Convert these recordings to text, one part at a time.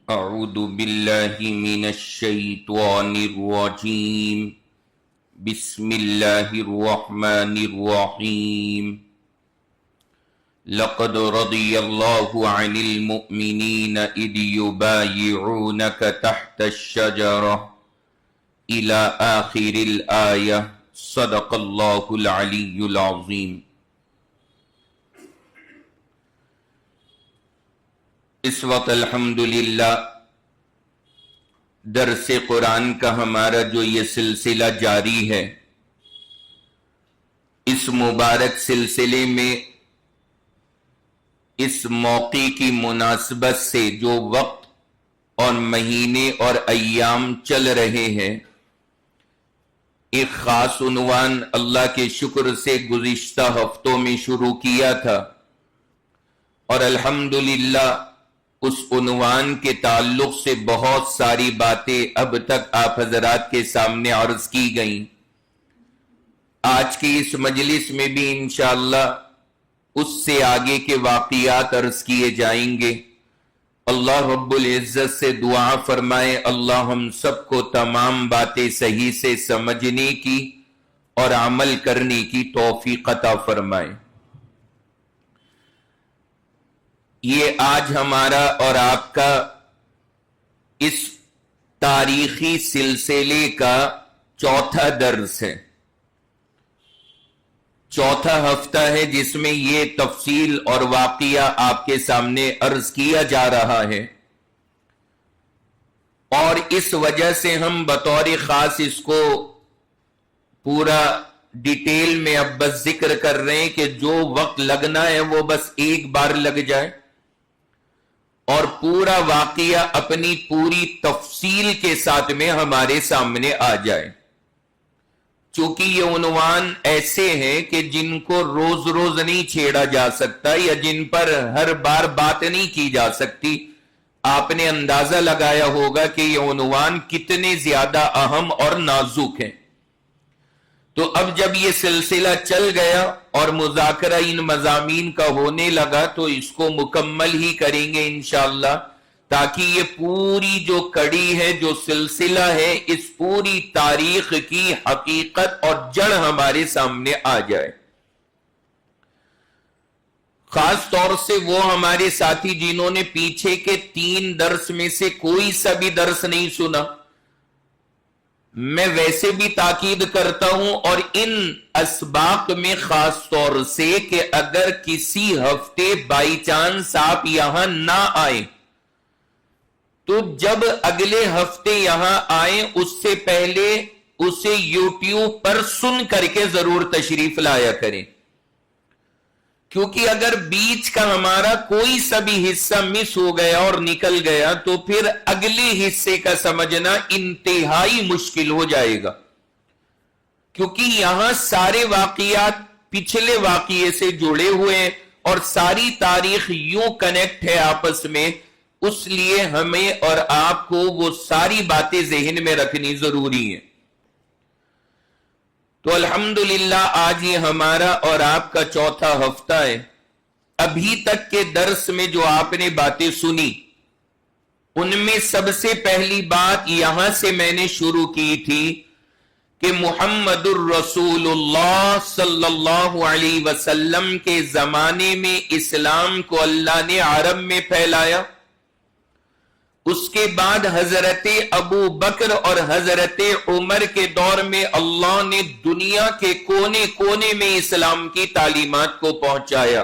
أعوذ بالله من الشيطان الرجيم بسم الله الرحمن الرحيم لقد رضي الله عن المؤمنين إذ يبايعونك تحت الشجرة إلى آخر الآية صدق الله العلي العظيم۔ اس وقت الحمدللہ درس قرآن کا ہمارا جو یہ سلسلہ جاری ہے، اس مبارک سلسلے میں اس موقع کی مناسبت سے جو وقت اور مہینے اور ایام چل رہے ہیں، ایک خاص عنوان اللہ کے شکر سے گزشتہ ہفتوں میں شروع کیا تھا، اور الحمدللہ اس عنوان کے تعلق سے بہت ساری باتیں اب تک آپ حضرات کے سامنے عرض کی گئیں۔ آج کی اس مجلس میں بھی انشاءاللہ اس سے آگے کے واقعات عرض کیے جائیں گے۔ اللہ رب العزت سے دعا فرمائے اللہ ہم سب کو تمام باتیں صحیح سے سمجھنے کی اور عمل کرنے کی توفیق عطا فرمائے۔ یہ آج ہمارا اور آپ کا اس تاریخی سلسلے کا چوتھا درس ہے، چوتھا ہفتہ ہے جس میں یہ تفصیل اور واقعہ آپ کے سامنے عرض کیا جا رہا ہے، اور اس وجہ سے ہم بطور خاص اس کو پورا ڈیٹیل میں اب بس ذکر کر رہے ہیں کہ جو وقت لگنا ہے وہ بس ایک بار لگ جائے اور پورا واقعہ اپنی پوری تفصیل کے ساتھ میں ہمارے سامنے آ جائے۔ چونکہ یہ عنوان ایسے ہیں کہ جن کو روز روز نہیں چھیڑا جا سکتا یا جن پر ہر بار بات نہیں کی جا سکتی۔ آپ نے اندازہ لگایا ہوگا کہ یہ عنوان کتنے زیادہ اہم اور نازک ہیں۔ تو اب جب یہ سلسلہ چل گیا اور مذاکرہ ان مضامین کا ہونے لگا تو اس کو مکمل ہی کریں گے انشاءاللہ، تاکہ یہ پوری جو کڑی ہے، جو سلسلہ ہے، اس پوری تاریخ کی حقیقت اور جڑ ہمارے سامنے آ جائے۔ خاص طور سے وہ ہمارے ساتھی جنہوں نے پیچھے کے 3 درس میں سے کوئی سا بھی درس نہیں سنا، میں ویسے بھی تاکید کرتا ہوں، اور ان اسباق میں خاص طور سے کہ اگر کسی ہفتے بائی چانس آپ یہاں نہ آئیں تو جب اگلے ہفتے یہاں آئیں اس سے پہلے اسے یوٹیوب پر سن کر کے ضرور تشریف لایا کریں، کیونکہ اگر بیچ کا ہمارا کوئی سا بھی حصہ مس ہو گیا اور نکل گیا تو پھر اگلے حصے کا سمجھنا انتہائی مشکل ہو جائے گا، کیونکہ یہاں سارے واقعات پچھلے واقعے سے جڑے ہوئے ہیں اور ساری تاریخ یوں کنیکٹ ہے آپس میں، اس لیے ہمیں اور آپ کو وہ ساری باتیں ذہن میں رکھنی ضروری ہے۔ تو الحمدللہ آج یہ ہمارا اور آپ کا چوتھا ہفتہ ہے۔ ابھی تک کے درس میں جو آپ نے باتیں سنی ان میں سب سے پہلی بات یہاں سے میں نے شروع کی تھی کہ محمد الرسول اللہ صلی اللہ علیہ وسلم کے زمانے میں اسلام کو اللہ نے عرب میں پھیلایا، اس کے بعد حضرت ابو بکر اور حضرت عمر کے دور میں اللہ نے دنیا کے کونے کونے میں اسلام کی تعلیمات کو پہنچایا۔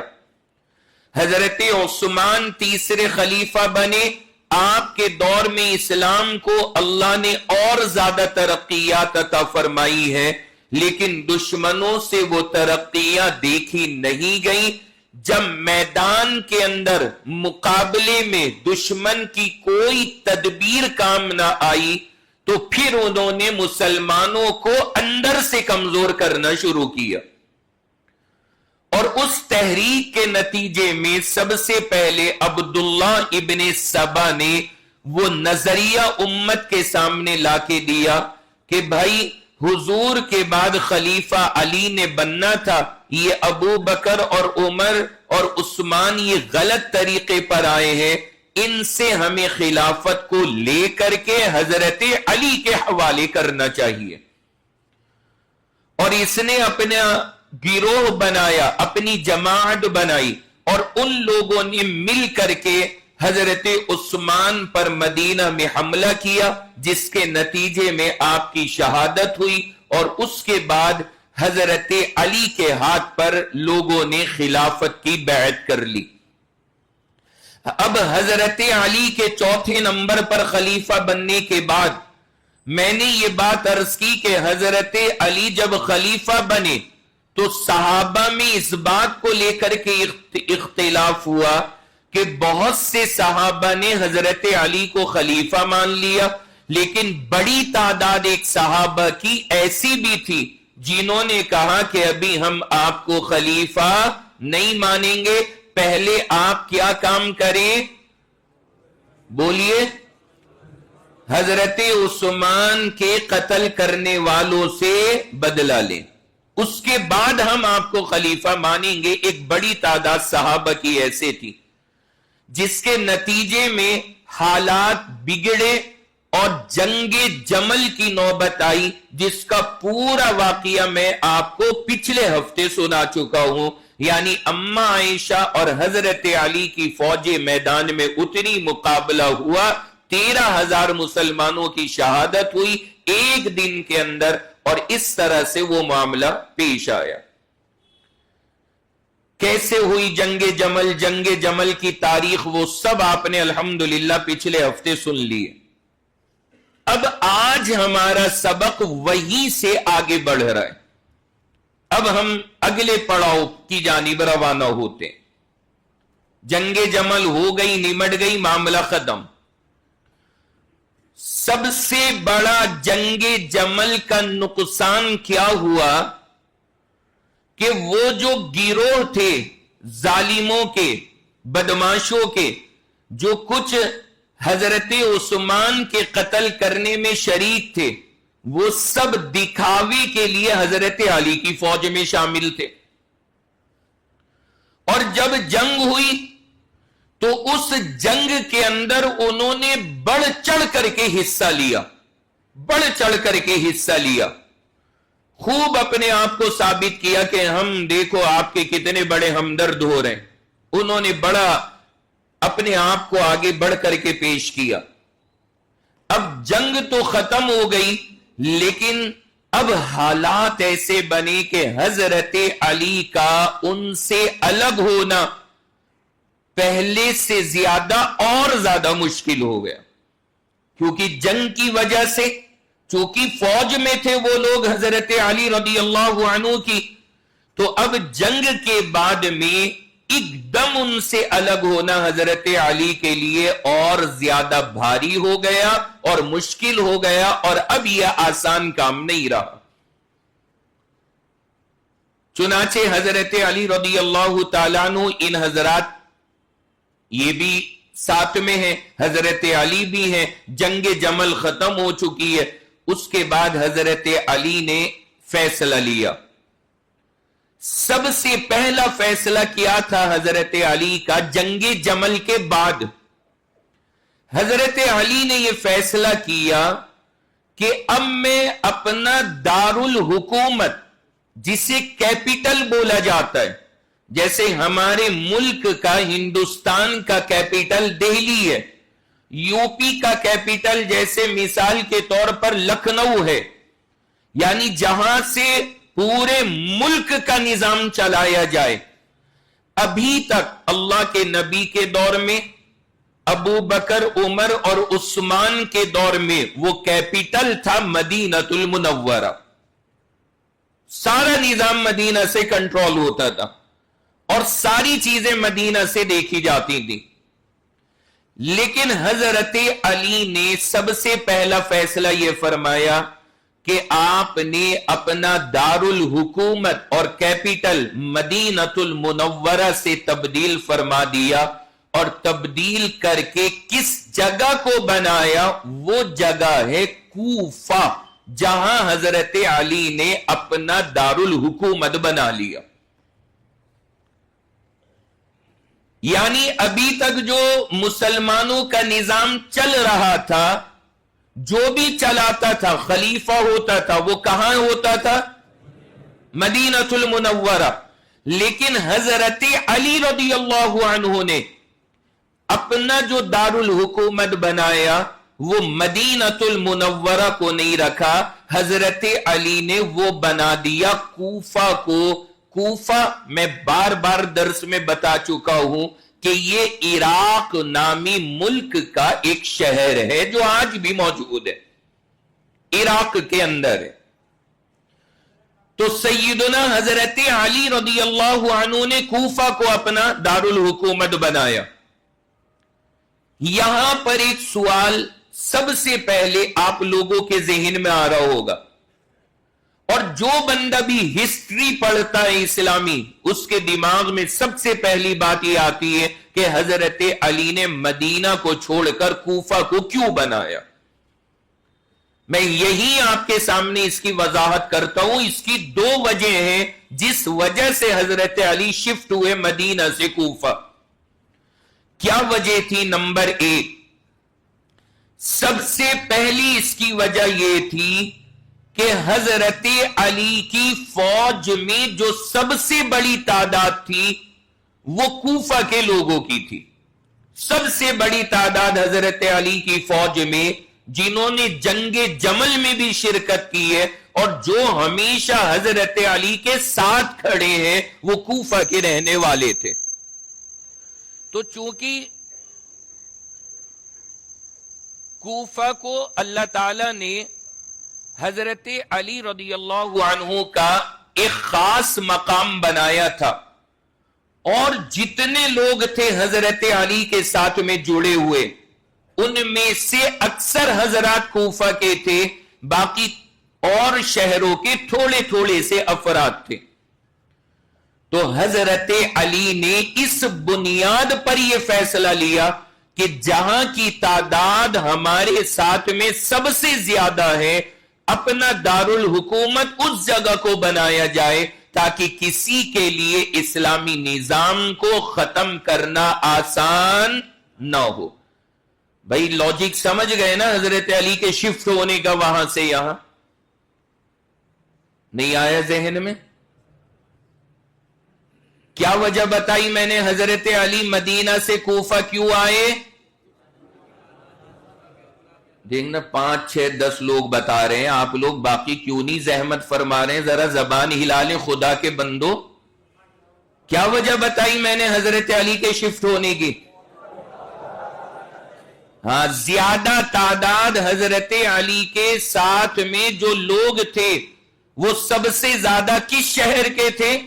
حضرت عثمان تیسرے خلیفہ بنے، آپ کے دور میں اسلام کو اللہ نے اور زیادہ ترقیات عطا فرمائی ہے، لیکن دشمنوں سے وہ ترقیاں دیکھی نہیں گئیں۔ جب میدان کے اندر مقابلے میں دشمن کی کوئی تدبیر کام نہ آئی تو پھر انہوں نے مسلمانوں کو اندر سے کمزور کرنا شروع کیا، اور اس تحریک کے نتیجے میں سب سے پہلے عبداللہ ابن سبا نے وہ نظریہ امت کے سامنے لا کے دیا کہ بھائی حضور کے بعد خلیفہ علی نے بننا تھا، یہ ابو بکر اور عمر اور عثمان یہ غلط طریقے پر آئے ہیں، ان سے ہمیں خلافت کو لے کر کے حضرت علی کے حوالے کرنا چاہیے. اور اس نے اپنا گروہ بنایا, اپنی جماعت بنائی, اور ان لوگوں نے مل کر کے حضرت عثمان پر مدینہ میں حملہ کیا, جس کے نتیجے میں آپ کی شہادت ہوئی, اور اس کے بعد حضرت علی کے ہاتھ پر لوگوں نے خلافت کی بیعت کر لی. اب حضرت علی کے چوتھے نمبر پر خلیفہ بننے کے بعد میں نے یہ بات عرض کی کہ حضرت علی جب خلیفہ بنے تو صحابہ میں اس بات کو لے کر کے اختلاف ہوا کہ بہت سے صحابہ نے حضرت علی کو خلیفہ مان لیا, لیکن بڑی تعداد ایک صحابہ کی ایسی بھی تھی جنہوں نے کہا کہ ابھی ہم آپ کو خلیفہ نہیں مانیں گے, پہلے آپ کیا کام کریں, بولیے, حضرت عثمان کے قتل کرنے والوں سے بدلہ لیں, اس کے بعد ہم آپ کو خلیفہ مانیں گے. ایک بڑی تعداد صحابہ کی ایسے تھی, جس کے نتیجے میں حالات بگڑے اور جنگ جمل کی نوبت آئی, جس کا پورا واقعہ میں آپ کو پچھلے ہفتے سنا چکا ہوں. یعنی اما عائشہ اور حضرت علی کی فوج میدان میں اتنی, مقابلہ ہوا, 13,000 مسلمانوں کی شہادت ہوئی ایک دن کے اندر, اور اس طرح سے وہ معاملہ پیش آیا. کیسے ہوئی جنگ جمل, جنگ جمل کی تاریخ وہ سب آپ نے الحمدللہ پچھلے ہفتے سن لیے. اب آج ہمارا سبق وہیں سے آگے بڑھ رہا ہے. اب ہم اگلے پڑاؤ کی جانب روانہ ہوتے ہیں. جنگ جمل ہو گئی, نمٹ گئی, معاملہ ختم. سب سے بڑا جنگ جمل کا نقصان کیا ہوا کہ وہ جو گروہ تھے ظالموں کے, بدماشوں کے, جو کچھ حضرت عثمان کے قتل کرنے میں شریک تھے, وہ سب دکھاوے کے لیے حضرت علی کی فوج میں شامل تھے. اور جب جنگ ہوئی تو اس جنگ کے اندر انہوں نے بڑھ چڑھ کر کے حصہ لیا, بڑھ چڑھ کر کے حصہ لیا. خوب اپنے آپ کو ثابت کیا کہ ہم دیکھو آپ کے کتنے بڑے ہمدرد ہو رہے ہیں. انہوں نے بڑا اپنے آپ کو آگے بڑھ کر کے پیش کیا. اب جنگ تو ختم ہو گئی, لیکن اب حالات ایسے بنے کہ حضرت علی کا ان سے الگ ہونا پہلے سے زیادہ اور زیادہ مشکل ہو گیا. کیونکہ جنگ کی وجہ سے, چونکہ فوج میں تھے وہ لوگ حضرت علی رضی اللہ عنہ کی, تو اب جنگ کے بعد میں ایک دم ان سے الگ ہونا حضرت علی کے لیے اور زیادہ بھاری ہو گیا اور مشکل ہو گیا, اور اب یہ آسان کام نہیں رہا. چنانچہ حضرت علی رضی اللہ تعالیٰ عنہ, ان حضرات یہ بھی ساتھ میں ہیں, حضرت علی بھی ہیں, جنگ جمل ختم ہو چکی ہے. اس کے بعد حضرت علی نے فیصلہ لیا. سب سے پہلا فیصلہ کیا تھا حضرت علی کا جنگ جمل کے بعد؟ حضرت علی نے یہ فیصلہ کیا کہ اب میں اپنا دارالحکومت, جسے کیپٹل بولا جاتا ہے, جیسے ہمارے ملک کا, ہندوستان کا کیپٹل دہلی ہے, یو پی کا کیپٹل جیسے مثال کے طور پر لکھنؤ ہے, یعنی جہاں سے پورے ملک کا نظام چلایا جائے. ابھی تک اللہ کے نبی کے دور میں, ابو بکر, عمر اور عثمان کے دور میں وہ کیپٹل تھا مدینہ المنورہ. سارا نظام مدینہ سے کنٹرول ہوتا تھا اور ساری چیزیں مدینہ سے دیکھی جاتی تھی. لیکن حضرت علی نے سب سے پہلا فیصلہ یہ فرمایا کہ آپ نے اپنا دارالحکومت اور کیپٹل مدینہ المنورہ سے تبدیل فرما دیا, اور تبدیل کر کے کس جگہ کو بنایا؟ وہ جگہ ہے کوفہ, جہاں حضرت علی نے اپنا دارالحکومت بنا لیا. یعنی ابھی تک جو مسلمانوں کا نظام چل رہا تھا، جو بھی چلاتا تھا، خلیفہ ہوتا تھا، وہ کہاں ہوتا تھا؟ مدینہ المنورہ. لیکن حضرت علی رضی اللہ عنہ نے اپنا جو دارالحکومت بنایا وہ مدینہ المنورہ کو نہیں رکھا، حضرت علی نے وہ بنا دیا کوفہ کو. کوفہ میں بار بار درس میں بتا چکا ہوں کہ یہ عراق نامی ملک کا ایک شہر ہے جو آج بھی موجود ہے، عراق کے اندر ہے. تو سیدنا حضرت علی رضی اللہ عنہ نے کوفہ کو اپنا دارالحکومت بنایا. یہاں پر ایک سوال سب سے پہلے آپ لوگوں کے ذہن میں آ رہا ہوگا، اور جو بندہ بھی ہسٹری پڑھتا ہے اسلامی، اس کے دماغ میں سب سے پہلی بات یہ آتی ہے کہ حضرت علی نے مدینہ کو چھوڑ کر کوفہ کو کیوں بنایا. میں یہی آپ کے سامنے اس کی وضاحت کرتا ہوں. اس کی دو وجہ ہیں جس وجہ سے حضرت علی شفٹ ہوئے مدینہ سے کوفہ. کیا وجہ تھی؟ نمبر ایک، سب سے پہلی اس کی وجہ یہ تھی کہ حضرت علی کی فوج میں جو سب سے بڑی تعداد تھی وہ کوفہ کے لوگوں کی تھی. سب سے بڑی تعداد حضرت علی کی فوج میں، جنہوں نے جنگ جمل میں بھی شرکت کی ہے اور جو ہمیشہ حضرت علی کے ساتھ کھڑے ہیں، وہ کوفہ کے رہنے والے تھے. تو چونکہ کوفہ کو اللہ تعالی نے حضرت علی رضی اللہ عنہ کا ایک خاص مقام بنایا تھا، اور جتنے لوگ تھے حضرت علی کے ساتھ میں جڑے ہوئے، ان میں سے اکثر حضرات کوفہ کے تھے، باقی اور شہروں کے تھوڑے تھوڑے سے افراد تھے. تو حضرت علی نے اس بنیاد پر یہ فیصلہ لیا کہ جہاں کی تعداد ہمارے ساتھ میں سب سے زیادہ ہے، اپنا دارالحکومت اس جگہ کو بنایا جائے تاکہ کسی کے لیے اسلامی نظام کو ختم کرنا آسان نہ ہو. بھائی لاجک سمجھ گئے نا حضرت علی کے شفٹ ہونے کا وہاں سے یہاں؟ نہیں آیا ذہن میں؟ کیا وجہ بتائی میں نے حضرت علی مدینہ سے کوفہ کیوں آئے؟ دیکھنا 5 6 10 لوگ بتا رہے ہیں، آپ لوگ باقی کیوں نہیں زحمت فرما رہے ہیں؟ ذرا زبان ہلا لیں خدا کے بندو. کیا وجہ بتائی میں نے حضرت علی کے شفٹ ہونے کی؟ ہاں، زیادہ تعداد حضرت علی کے ساتھ میں جو لوگ تھے وہ سب سے زیادہ کس شہر کے تھے؟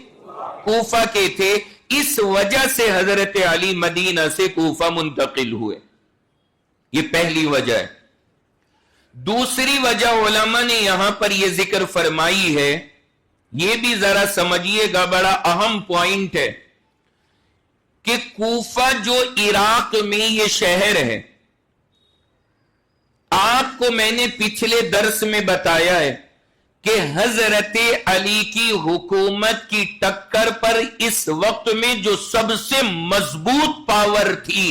کوفہ کے تھے. اس وجہ سے حضرت علی مدینہ سے کوفہ منتقل ہوئے. یہ پہلی وجہ ہے. دوسری وجہ علماء نے یہاں پر یہ ذکر فرمائی ہے، یہ بھی ذرا سمجھیے گا، بڑا اہم پوائنٹ ہے کہ کوفہ جو عراق میں یہ شہر ہے، آپ کو میں نے پچھلے درس میں بتایا ہے کہ حضرت علی کی حکومت کی ٹکر پر اس وقت میں جو سب سے مضبوط پاور تھی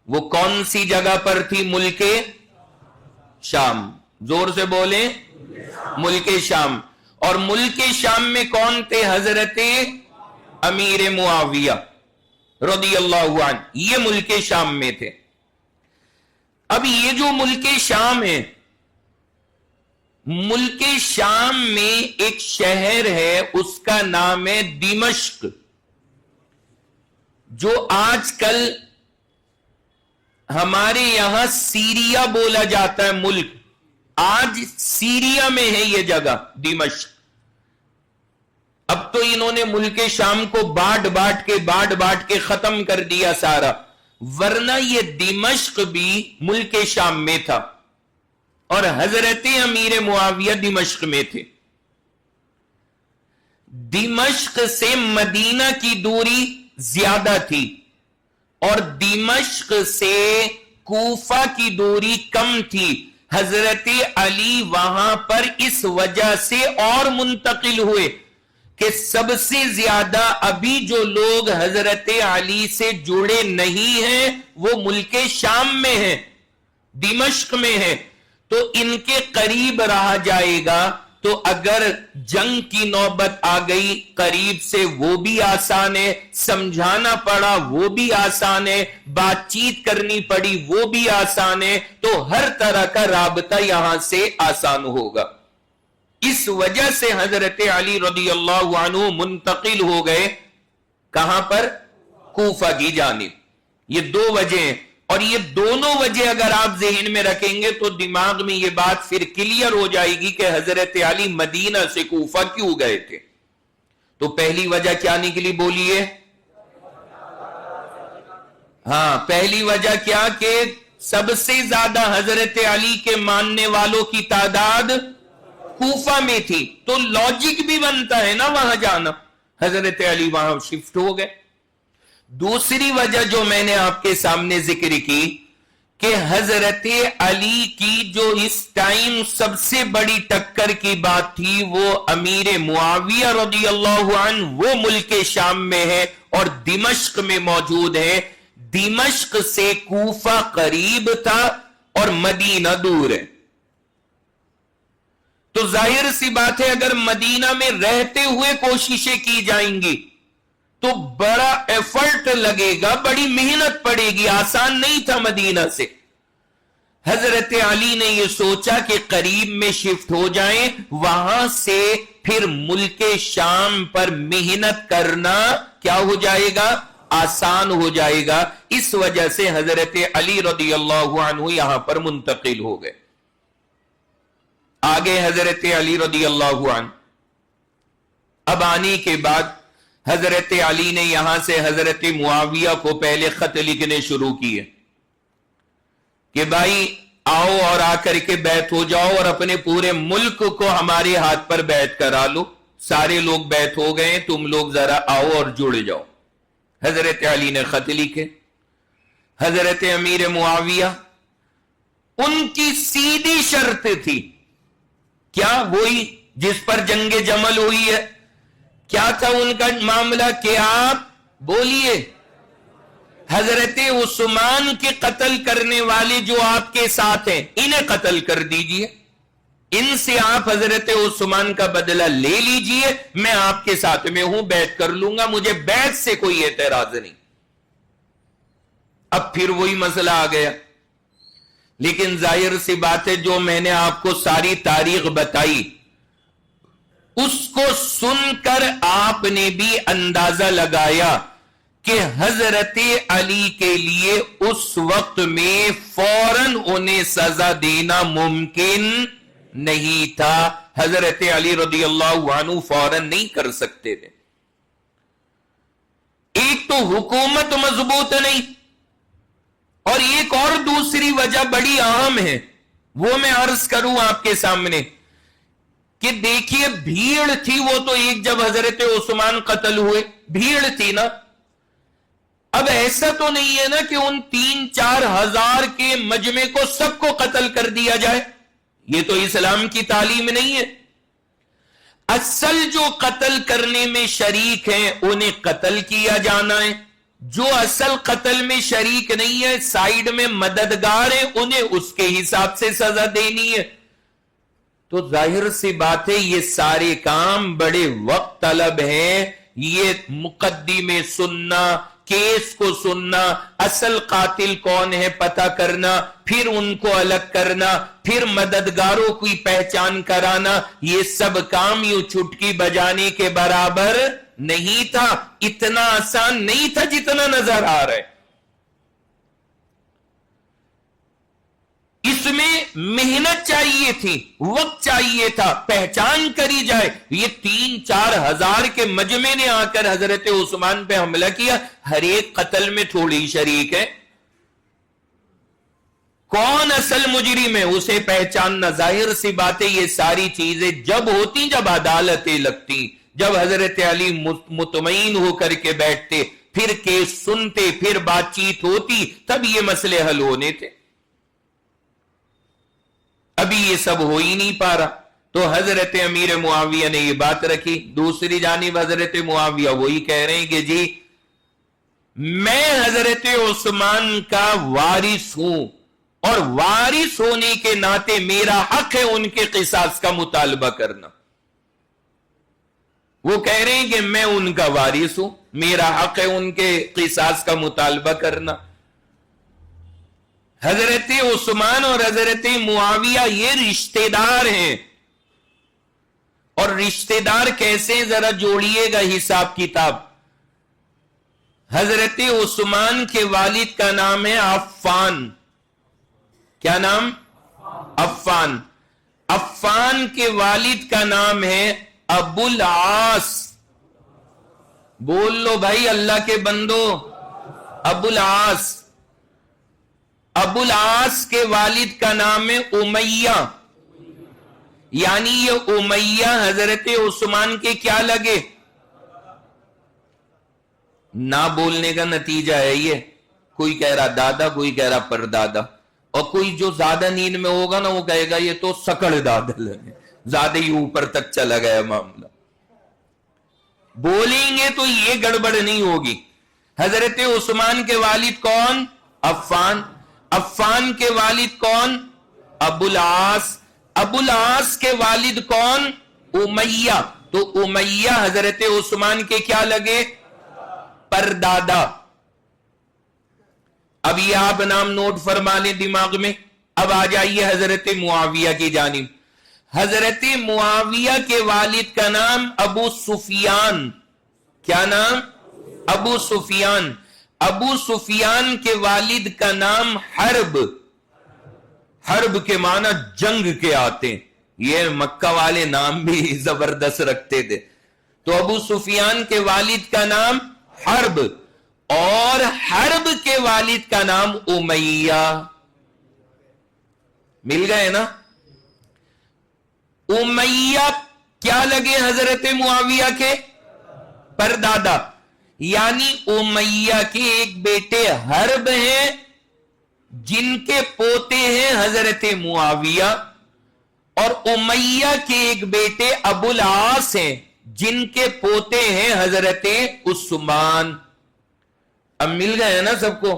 وہ کون سی جگہ پر تھی؟ ملک شام. زور سے بولیں، ملک شام. اور ملک شام میں کون تھے؟ حضرت امیر معاویہ رضی اللہ عنہ، یہ ملک شام میں تھے. اب یہ جو ملک شام ہے، ملک شام میں ایک شہر ہے، اس کا نام ہے دمشق، جو آج کل ہمارے یہاں سیریا بولا جاتا ہے. ملک آج سیریا میں ہے یہ جگہ دمشق. اب تو انہوں نے ملک شام کو بانٹ بانٹ کے ختم کر دیا سارا، ورنہ یہ دمشق بھی ملک شام میں تھا اور حضرت امیر معاویہ دمشق میں تھے. دمشق سے مدینہ کی دوری زیادہ تھی اور دمشق سے کوفہ کی دوری کم تھی. حضرت علی وہاں پر اس وجہ سے اور منتقل ہوئے کہ سب سے زیادہ ابھی جو لوگ حضرت علی سے جڑے نہیں ہیں وہ ملک شام میں ہیں، دمشق میں ہیں، تو ان کے قریب رہا جائے گا تو اگر جنگ کی نوبت آ گئی قریب سے وہ بھی آسان ہے، سمجھانا پڑا وہ بھی آسان ہے، بات چیت کرنی پڑی وہ بھی آسان ہے، تو ہر طرح کا رابطہ یہاں سے آسان ہوگا۔ اس وجہ سے حضرت علی رضی اللہ عنہ منتقل ہو گئے کہاں پر؟ کوفہ کی جانب۔ یہ دو وجہ ہیں، اور یہ دونوں وجہ اگر آپ ذہن میں رکھیں گے تو دماغ میں یہ بات پھر کلیئر ہو جائے گی کہ حضرت علی مدینہ سے کوفہ کیوں گئے تھے۔ تو پہلی وجہ کیا نکلی بولیے؟ ہاں، پہلی وجہ کیا کہ سب سے زیادہ حضرت علی کے ماننے والوں کی تعداد کوفہ میں تھی، تو لاجک بھی بنتا ہے نا وہاں جانا، حضرت علی وہاں شفٹ ہو گئے۔ دوسری وجہ جو میں نے آپ کے سامنے ذکر کی کہ حضرت علی کی جو اس ٹائم سب سے بڑی ٹکر کی بات تھی وہ امیر معاویہ رضی اللہ عنہ وہ ملک شام میں ہے اور دمشق میں موجود ہے۔ دمشق سے کوفہ قریب تھا اور مدینہ دور ہے، تو ظاہر سی بات ہے اگر مدینہ میں رہتے ہوئے کوششیں کی جائیں گی تو بڑا ایفرٹ لگے گا، بڑی محنت پڑے گی، آسان نہیں تھا مدینہ سے۔ حضرت علی نے یہ سوچا کہ قریب میں شفٹ ہو جائیں، وہاں سے پھر ملک شام پر محنت کرنا کیا ہو جائے گا؟ آسان ہو جائے گا۔ اس وجہ سے حضرت علی رضی اللہ عنہ یہاں پر منتقل ہو گئے۔ آگے حضرت علی رضی اللہ عنہ اب آنے کے بعد حضرت علی نے یہاں سے حضرت معاویہ کو پہلے خط لکھنے شروع کیے کہ بھائی آؤ اور آ کر کے بیعت ہو جاؤ اور اپنے پورے ملک کو ہمارے ہاتھ پر بیعت کرا لو، سارے لوگ بیعت ہو گئے، تم لوگ ذرا آؤ اور جڑ جاؤ۔ حضرت علی نے خط لکھے۔ حضرت امیر معاویہ ان کی سیدھی شرط تھی، کیا وہی جس پر جنگ جمل ہوئی ہے؟ کیا تھا ان کا معاملہ کہ آپ بولیے حضرت عثمان کے قتل کرنے والے جو آپ کے ساتھ ہیں انہیں قتل کر دیجئے، ان سے آپ حضرت عثمان کا بدلہ لے لیجئے، میں آپ کے ساتھ میں ہوں، بیعت کر لوں گا، مجھے بیعت سے کوئی اعتراض نہیں۔ اب پھر وہی مسئلہ آ گیا، لیکن ظاہر سی بات ہے جو میں نے آپ کو ساری تاریخ بتائی اس کو سن کر آپ نے بھی اندازہ لگایا کہ حضرت علی کے لیے اس وقت میں فوراً انہیں سزا دینا ممکن نہیں تھا۔ حضرت علی رضی اللہ عنہ فوراً نہیں کر سکتے تھے۔ ایک تو حکومت مضبوط نہیں، اور ایک اور دوسری وجہ بڑی اہم ہے، وہ میں عرض کروں آپ کے سامنے کہ دیکھیے بھیڑ تھی، وہ تو ایک جب حضرت عثمان قتل ہوئے بھیڑ تھی نا، اب ایسا تو نہیں ہے نا کہ ان 3-4 ہزار کے مجمع کو سب کو قتل کر دیا جائے، یہ تو اسلام کی تعلیم نہیں ہے۔ اصل جو قتل کرنے میں شریک ہیں انہیں قتل کیا جانا ہے، جو اصل قتل میں شریک نہیں ہے سائیڈ میں مددگار ہیں انہیں اس کے حساب سے سزا دینی ہے۔ تو ظاہر سی بات ہے یہ سارے کام بڑے وقت طلب ہیں، یہ مقدمے سننا، کیس کو سننا، اصل قاتل کون ہے پتہ کرنا، پھر ان کو الگ کرنا، پھر مددگاروں کی پہچان کرانا، یہ سب کام یوں چٹکی بجانے کے برابر نہیں تھا، اتنا آسان نہیں تھا جتنا نظر آ رہا ہے۔ اس میں محنت چاہیے تھی، وقت چاہیے تھا، پہچان کری جائے۔ یہ 3-4 ہزار کے مجمع نے آ کر حضرت عثمان پہ حملہ کیا، ہر ایک قتل میں تھوڑی شریک ہے، کون اصل مجرم ہے اسے پہچاننا۔ ظاہر سی بات ہے یہ ساری چیزیں جب ہوتی، جب عدالتیں لگتی، جب حضرت علی مطمئن ہو کر کے بیٹھتے، پھر کیس سنتے، پھر بات چیت ہوتی، تب یہ مسئلے حل ہونے تھے۔ ابھی یہ سب ہو ہی نہیں پا رہا، تو حضرت امیر معاویہ نے یہ بات رکھی. دوسری جانب حضرت معاویہ وہی کہہ رہے ہیں کہ جی میں حضرت عثمان کا وارث ہوں اور وارث ہونے کے ناطے میرا حق ہے ان کے قصاص کا مطالبہ کرنا. وہ کہہ رہے ہیں کہ میں ان کا وارث ہوں, میرا حق ہے ان کے قصاص کا مطالبہ کرنا. حضرت عثمان اور حضرت معاویہ یہ رشتہ دار ہیں, اور رشتہ دار کیسے ذرا جوڑیے گا حساب کتاب. حضرت عثمان کے والد کا نام ہے عفان. کیا نام؟ عفان. عفان کے والد کا نام ہے ابو العاص. بول لو بھائی اللہ کے بندو, ابو العاص. ابو العاص کے والد کا نام ہے امیہ. یعنی یہ امیہ حضرت عثمان کے کیا لگے؟ نہ بولنے کا نتیجہ ہے یہ. کوئی کہہ رہا دادا, کوئی کہہ رہا پردادا, اور کوئی جو زیادہ نیند میں ہوگا نا وہ کہے گا یہ تو سکڑ دادل ہے, زیادہ ہی اوپر تک چلا گیا معاملہ. بولیں گے تو یہ گڑبڑ نہیں ہوگی. حضرت عثمان کے والد کون؟ عفان. عفان کے والد کون؟ ابو العاص. ابو العاص کے والد کون؟ امیہ. تو امیہ حضرت عثمان کے کیا لگے؟ پردادا. اب یہ آپ نام نوٹ فرما لیں دماغ میں. اب آ جائیے حضرت معاویہ کی جانب. حضرت معاویہ کے والد کا نام ابو سفیان. کیا نام؟ ابو سفیان. ابو سفیان کے والد کا نام حرب. حرب کے معنی جنگ کے آتے ہیں. یہ مکہ والے نام بھی زبردست رکھتے تھے. تو ابو سفیان کے والد کا نام حرب, اور حرب کے والد کا نام امیہ. مل گئے نا؟ امیہ کیا لگے حضرت معاویہ کے؟ پردادا. یعنی امیہ کے ایک بیٹے حرب ہیں جن کے پوتے ہیں حضرت معاویہ, اور امیہ کے ایک بیٹے ابو العاص ہیں جن کے پوتے ہیں حضرت عثمان. اب مل گئے نا سب کو؟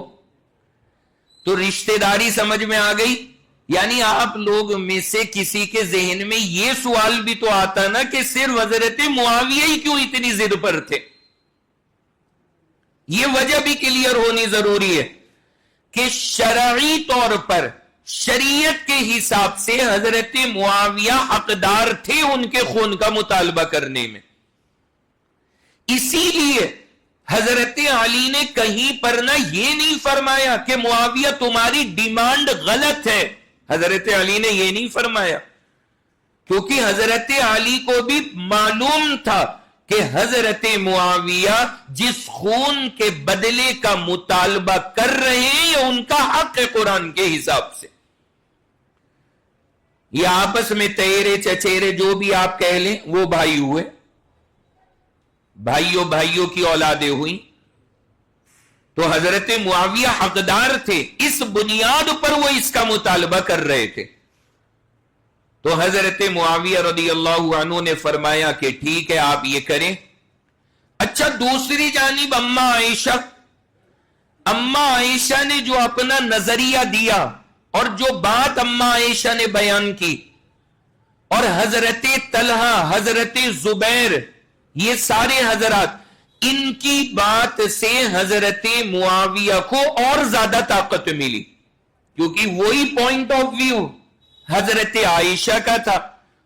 تو رشتہ داری سمجھ میں آ گئی. یعنی آپ لوگ میں سے کسی کے ذہن میں یہ سوال بھی تو آتا نا کہ صرف حضرت معاویہ ہی کیوں اتنی ضد پر تھے. یہ وجہ بھی کلیئر ہونی ضروری ہے کہ شرعی طور پر شریعت کے حساب سے حضرت معاویہ حقدار تھے ان کے خون کا مطالبہ کرنے میں. اسی لیے حضرت علی نے کہیں پر نہ یہ نہیں فرمایا کہ معاویہ تمہاری ڈیمانڈ غلط ہے. حضرت علی نے یہ نہیں فرمایا, کیونکہ حضرت علی کو بھی معلوم تھا کہ حضرت معاویہ جس خون کے بدلے کا مطالبہ کر رہے ہیں یہ ان کا حق ہے قرآن کے حساب سے. یہ آپس میں تیرے چچیرے جو بھی آپ کہہ لیں وہ بھائی ہوئے, بھائیوں کی اولادیں ہوئیں. تو حضرت معاویہ حقدار تھے, اس بنیاد پر وہ اس کا مطالبہ کر رہے تھے. تو حضرت معاویہ رضی اللہ عنہ نے فرمایا کہ ٹھیک ہے آپ یہ کریں. اچھا دوسری جانب اما عائشہ نے جو اپنا نظریہ دیا اور جو بات اما عائشہ نے بیان کی, اور حضرت طلحہ, حضرت زبیر, یہ سارے حضرات, ان کی بات سے حضرت معاویہ کو اور زیادہ طاقت ملی, کیونکہ وہی پوائنٹ آف ویو حضرت عائشہ کا تھا,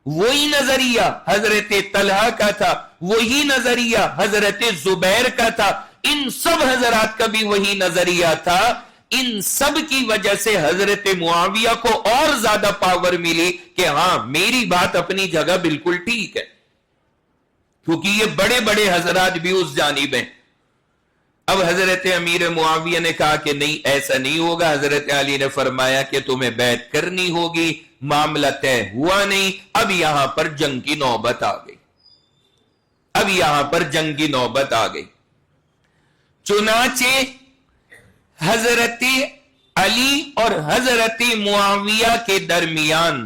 وہی نظریہ حضرت طلحہ کا تھا, وہی نظریہ حضرت زبیر کا تھا, ان سب حضرات کا بھی وہی نظریہ تھا. ان سب کی وجہ سے حضرت معاویہ کو اور زیادہ پاور ملی کہ ہاں میری بات اپنی جگہ بالکل ٹھیک ہے, کیونکہ یہ بڑے بڑے حضرات بھی اس جانب ہیں. اب حضرت امیر معاویہ نے کہا کہ نہیں ایسا نہیں ہوگا. حضرت علی نے فرمایا کہ تمہیں بیعت کرنی ہوگی, معاملہ طے ہوا نہیں. اب یہاں پر جنگ کی نوبت آ گئی, اب یہاں پر جنگ کی نوبت آ گئی. چنانچہ حضرت علی اور حضرت معاویہ کے درمیان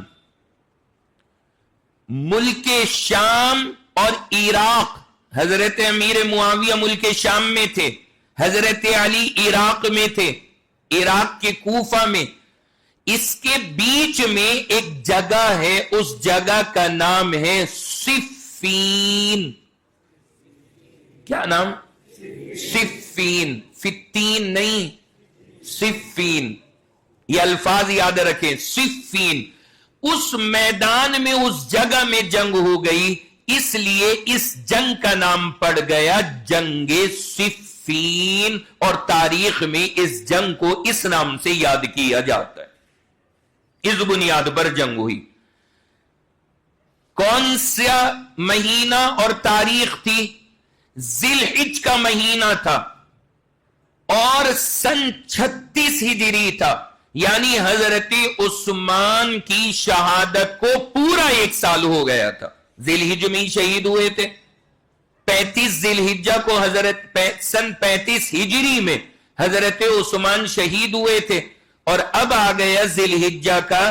ملک شام اور عراق، حضرت امیر معاویہ ملک شام میں تھے، حضرت علی عراق میں تھے، عراق کے کوفہ میں، اس کے بیچ میں ایک جگہ ہے، اس جگہ کا نام ہے صفین. کیا نام؟ صفین. فتین نہیں، صفین. یہ الفاظ یاد رکھیں، صفین. اس میدان میں، اس جگہ میں جنگ ہو گئی، اس لیے اس جنگ کا نام پڑ گیا جنگ صفین، اور تاریخ میں اس جنگ کو اس نام سے یاد کیا جاتا ہے. اس بنیاد پر جنگ ہوئی. کون سا مہینہ اور تاریخ تھی؟ ذی الحج کا مہینہ تھا اور سن 36 ہجری تھا، یعنی حضرت عثمان کی شہادت کو پورا 1 سال ہو گیا تھا. ذی الحج میں ہی شہید ہوئے تھے. 35 ذی الحجہ کو سن 35 ہجری میں حضرت عثمان شہید ہوئے تھے، اور اب آ گیا ذی الحجہ کا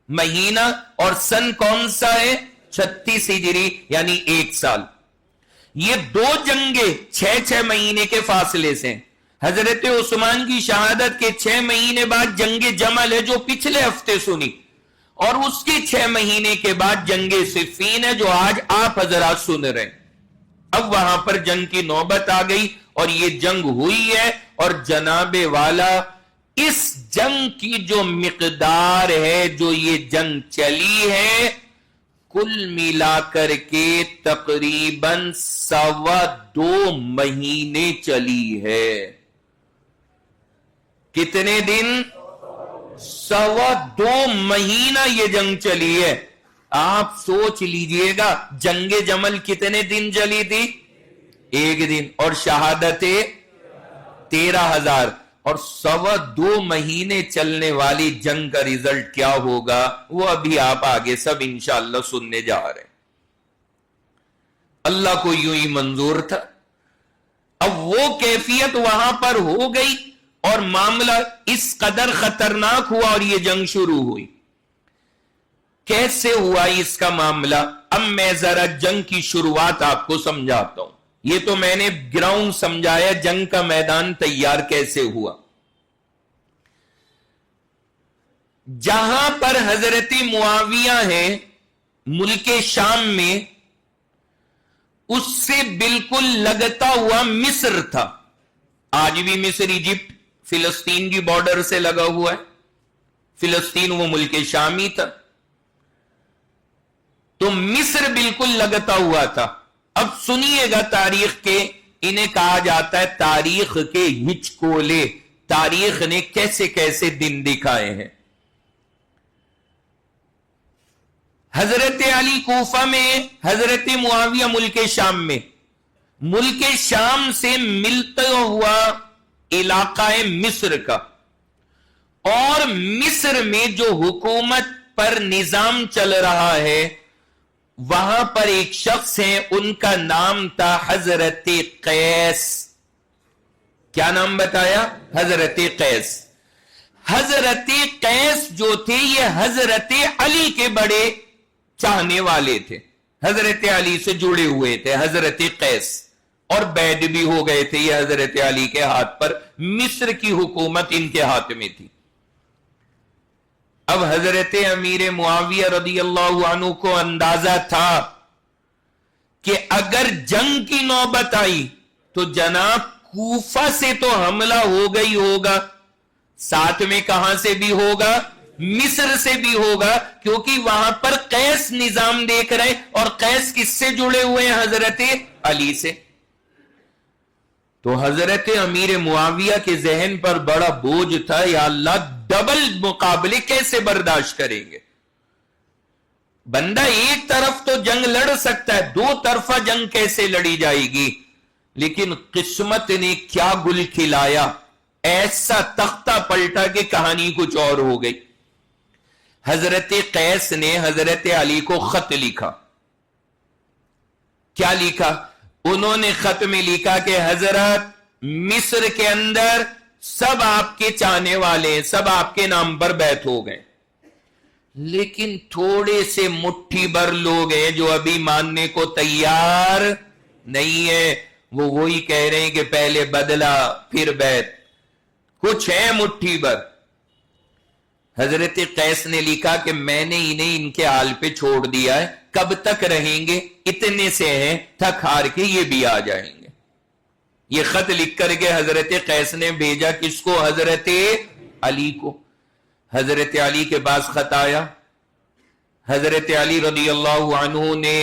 مہینہ، اور سن کون سا ہے؟ 36 ہجری، یعنی 1 سال. یہ 2 جنگیں 6 مہینے کے فاصلے سے. حضرت عثمان کی شہادت کے 6 مہینے بعد جنگ جمل ہے جو پچھلے ہفتے سنی، اور اس کے 6 مہینے کے بعد جنگ صفین ہے جو آج آپ حضرات سن رہے ہیں. اب وہاں پر جنگ کی نوبت آ گئی اور یہ جنگ ہوئی ہے، اور جناب والا اس جنگ کی جو مقدار ہے، جو یہ جنگ چلی ہے، کل ملا کر کے تقریباً 2.25 مہینے چلی ہے. کتنے دن؟ 2.25 مہینہ یہ جنگ چلی ہے. آپ سوچ لیجئے گا جنگ جمل کتنے دن چلی تھی؟ 1 دن. اور شہادتیں 13,000. اور 2.25 مہینے چلنے والی جنگ کا ریزلٹ کیا ہوگا وہ ابھی آپ آگے سب انشاءاللہ سننے جا رہے ہیں. اللہ کو یوں ہی منظور تھا. اب وہ کیفیت وہاں پر ہو گئی اور معاملہ اس قدر خطرناک ہوا اور یہ جنگ شروع ہوئی. کیسے ہوا اس کا معاملہ؟ اب میں ذرا جنگ کی شروعات آپ کو سمجھاتا ہوں. یہ تو میں نے گراؤنڈ سمجھایا، جنگ کا میدان تیار کیسے ہوا. جہاں پر حضرت معاویہ ہیں ملک شام میں، اس سے بالکل لگتا ہوا مصر تھا. آج بھی مصر ایجپٹ فلسطین کی بارڈر سے لگا ہوا ہے. فلسطین وہ ملک شامی تھا، تو مصر بالکل لگتا ہوا تھا. اب سنیے گا تاریخ کے، انہیں کہا جاتا ہے تاریخ کے ہچکولے. تاریخ نے کیسے کیسے دن دکھائے ہیں. حضرت علی کوفہ میں، حضرت معاویہ ملک شام میں. ملک شام سے ملتا ہوا علاقہ ہے مصر کا، اور مصر میں جو حکومت پر نظام چل رہا ہے وہاں پر ایک شخص ہیں، ان کا نام تھا حضرت قیس. کیا نام بتایا؟ حضرت قیس. حضرت قیس جو تھے یہ حضرت علی کے بڑے چاہنے والے تھے، حضرت علی سے جڑے ہوئے تھے حضرت قیس، اور بیعت بھی ہو گئے تھے. یہ حضرت علی کے ہاتھ پر، مصر کی حکومت ان کے ہاتھ میں تھی. اب حضرت امیر معاویہ رضی اللہ عنہ کو اندازہ تھا کہ اگر جنگ کی نوبت آئی تو جناب کوفہ سے تو حملہ ہوگا ہی ہوگا، ساتھ میں کہاں سے بھی ہوگا؟ مصر سے بھی ہوگا، کیونکہ وہاں پر قیس نظام دیکھ رہے، اور قیس کس سے جڑے ہوئے ہیں؟ حضرت علی سے. تو حضرت امیر معاویہ کے ذہن پر بڑا بوجھ تھا، یا اللہ ڈبل مقابلے کیسے برداشت کریں گے. بندہ ایک طرف تو جنگ لڑ سکتا ہے، 2 طرفہ جنگ کیسے لڑی جائے گی. لیکن قسمت نے کیا گل کھلایا، ایسا تختہ پلٹا کہ کہانی کچھ اور ہو گئی. حضرت قیس نے حضرت علی کو خط لکھا. کیا لکھا؟ انہوں نے خط میں لکھا کہ حضرت مصر کے اندر سب آپ کے چاہنے والے ہیں، سب آپ کے نام پر بیعت ہو گئے، لیکن تھوڑے سے مٹھی بھر لوگ ہیں جو ابھی ماننے کو تیار نہیں ہے. وہ وہی کہہ رہے ہیں کہ پہلے بدلہ پھر بیعت. کچھ ہے مٹھی بھر. حضرت قیس نے لکھا کہ میں نے انہیں ان کے حال پہ چھوڑ دیا ہے, کب تک رہیں گے, اتنے سے ہیں, تھک ہار کے یہ بھی آ جائیں گے. یہ خط لکھ کر کے حضرت قیس نے بھیجا کس کو؟ حضرت علی کو. حضرت علی کے پاس خط آیا. حضرت علی رضی اللہ عنہ نے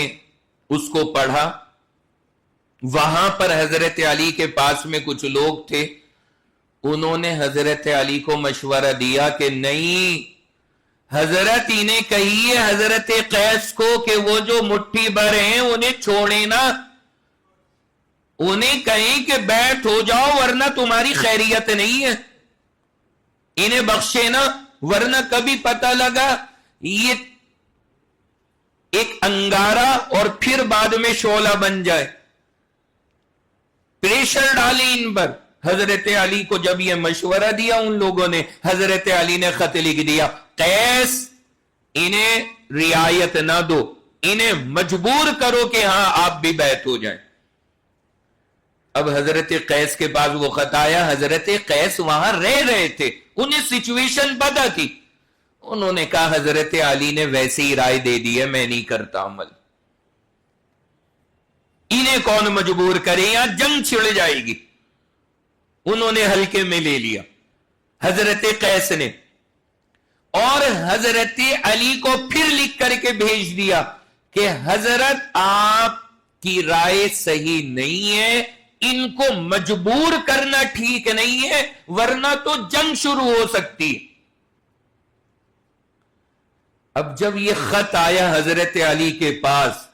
اس کو پڑھا. وہاں پر حضرت علی کے پاس میں کچھ لوگ تھے, انہوں نے حضرت علی کو مشورہ دیا کہ نہیں حضرت, انہیں کہیے حضرت قیس کو کہ وہ جو مٹھی بھر ہیں انہیں چھوڑے نا, انہیں کہیں کہ بیعت ہو جاؤ ورنہ تمہاری خیریت نہیں ہے, انہیں بخشے نا, ورنہ کبھی پتہ لگا یہ ایک انگارہ اور پھر بعد میں شعلہ بن جائے. پریشر ڈالے ان پر. حضرت علی کو جب یہ مشورہ دیا ان لوگوں نے, حضرت علی نے خط لکھ دیا, قیس انہیں رعایت نہ دو, انہیں مجبور کرو کہ ہاں آپ بھی بیعت ہو جائیں. اب حضرت قیس کے پاس وہ خط آیا. حضرت قیس وہاں رہ رہے تھے, انہیں سچویشن پتہ تھی. انہوں نے کہا حضرت علی نے ویسے ہی رائے دے دی ہے, میں نہیں کرتا عمل, انہیں کون مجبور کرے, یہاں جنگ چھڑ جائے گی. انہوں نے ہلکے میں لے لیا حضرت قیس نے, اور حضرت علی کو پھر لکھ کر کے بھیج دیا کہ حضرت آپ کی رائے صحیح نہیں ہے, ان کو مجبور کرنا ٹھیک نہیں ہے, ورنہ تو جنگ شروع ہو سکتی. اب جب یہ خط آیا حضرت علی کے پاس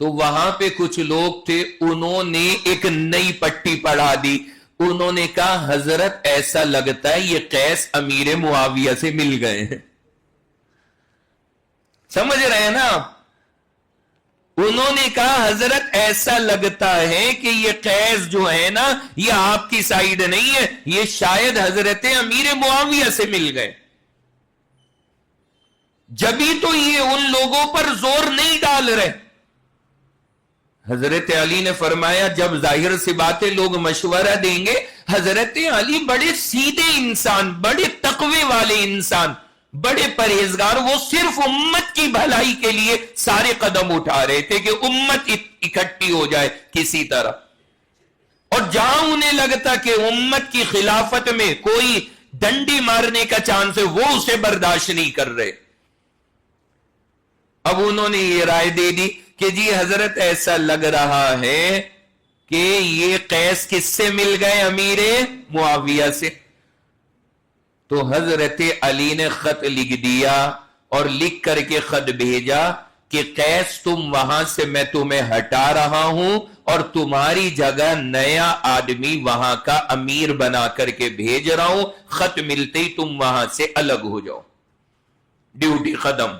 تو وہاں پہ کچھ لوگ تھے, انہوں نے ایک نئی پٹی پڑھا دی. انہوں نے کہا حضرت ایسا لگتا ہے یہ قیس امیر معاویہ سے مل گئے ہیں. سمجھ رہے ہیں نا آپ؟ انہوں نے کہا حضرت ایسا لگتا ہے کہ یہ قیس جو ہے نا یہ آپ کی سائیڈ نہیں ہے, یہ شاید حضرت امیر معاویہ سے مل گئے. جبھی تو یہ ان لوگوں پر زور نہیں ڈال رہے. حضرت علی نے فرمایا جب ظاہر سی باتیں لوگ مشورہ دیں گے, حضرت علی بڑے سیدھے انسان, بڑے تقوی والے انسان, بڑے پرہیزگار, وہ صرف امت کی بھلائی کے لیے سارے قدم اٹھا رہے تھے کہ امت اکٹھی ہو جائے کسی طرح. اور جہاں انہیں لگتا کہ امت کی خلافت میں کوئی ڈنڈی مارنے کا چانس ہے, وہ اسے برداشت نہیں کر رہے. اب انہوں نے یہ رائے دے دی کہ جی حضرت ایسا لگ رہا ہے کہ یہ قیس کس سے مل گئے؟ امیر معاویہ سے. تو حضرت علی نے خط لکھ دیا اور لکھ کر کے خط بھیجا کہ قیس تم وہاں سے میں تمہیں ہٹا رہا ہوں اور تمہاری جگہ نیا آدمی وہاں کا امیر بنا کر کے بھیج رہا ہوں, خط ملتے ہی تم وہاں سے الگ ہو جاؤ, ڈیوٹی ختم.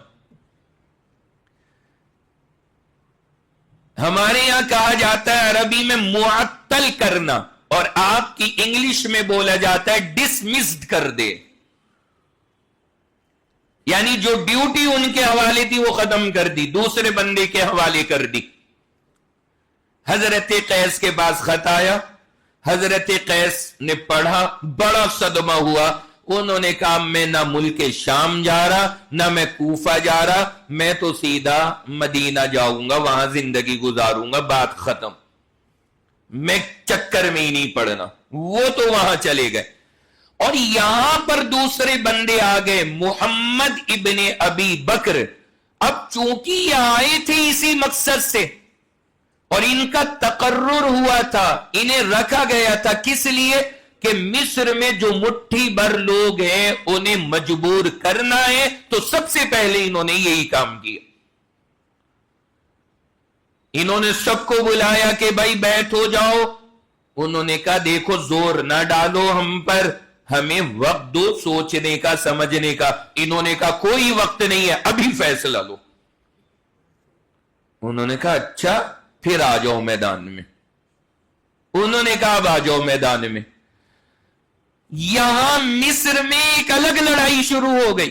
ہمارے یہاں کہا جاتا ہے عربی میں معطل کرنا, اور آپ کی انگلش میں بولا جاتا ہے ڈسمسڈ کر دے. یعنی جو ڈیوٹی ان کے حوالے تھی وہ ختم کر دی, دوسرے بندے کے حوالے کر دی. حضرت قیس کے پاس خط آیا, حضرت قیس نے پڑھا, بڑا صدمہ ہوا. انہوں نے کہا میں نہ ملک شام جا رہا, نہ میں کوفہ جا رہا, میں تو سیدھا مدینہ جاؤں گا, وہاں زندگی گزاروں گا, بات ختم, میں چکر میں ہی نہیں پڑنا. وہ تو وہاں چلے گئے. اور یہاں پر دوسرے بندے آ گئے, محمد ابن ابی بکر. اب چونکہ یہ آئے تھے اسی مقصد سے اور ان کا تقرر ہوا تھا, انہیں رکھا گیا تھا, کس لیے کہ مصر میں جو مٹھی بھر لوگ ہیں انہیں مجبور کرنا ہے, تو سب سے پہلے انہوں نے یہی کام کیا. انہوں نے سب کو بلایا کہ بھائی بیعت ہو جاؤ. انہوں نے کہا دیکھو زور نہ ڈالو ہم پر, ہمیں وقت دو سوچنے کا, سمجھنے کا. انہوں نے کہا کوئی وقت نہیں ہے, ابھی فیصلہ لو. انہوں نے کہا اچھا پھر آ جاؤ میدان میں. انہوں نے کہا اب آ جاؤ میدان میں. یہاں مصر میں ایک الگ لڑائی شروع ہو گئی.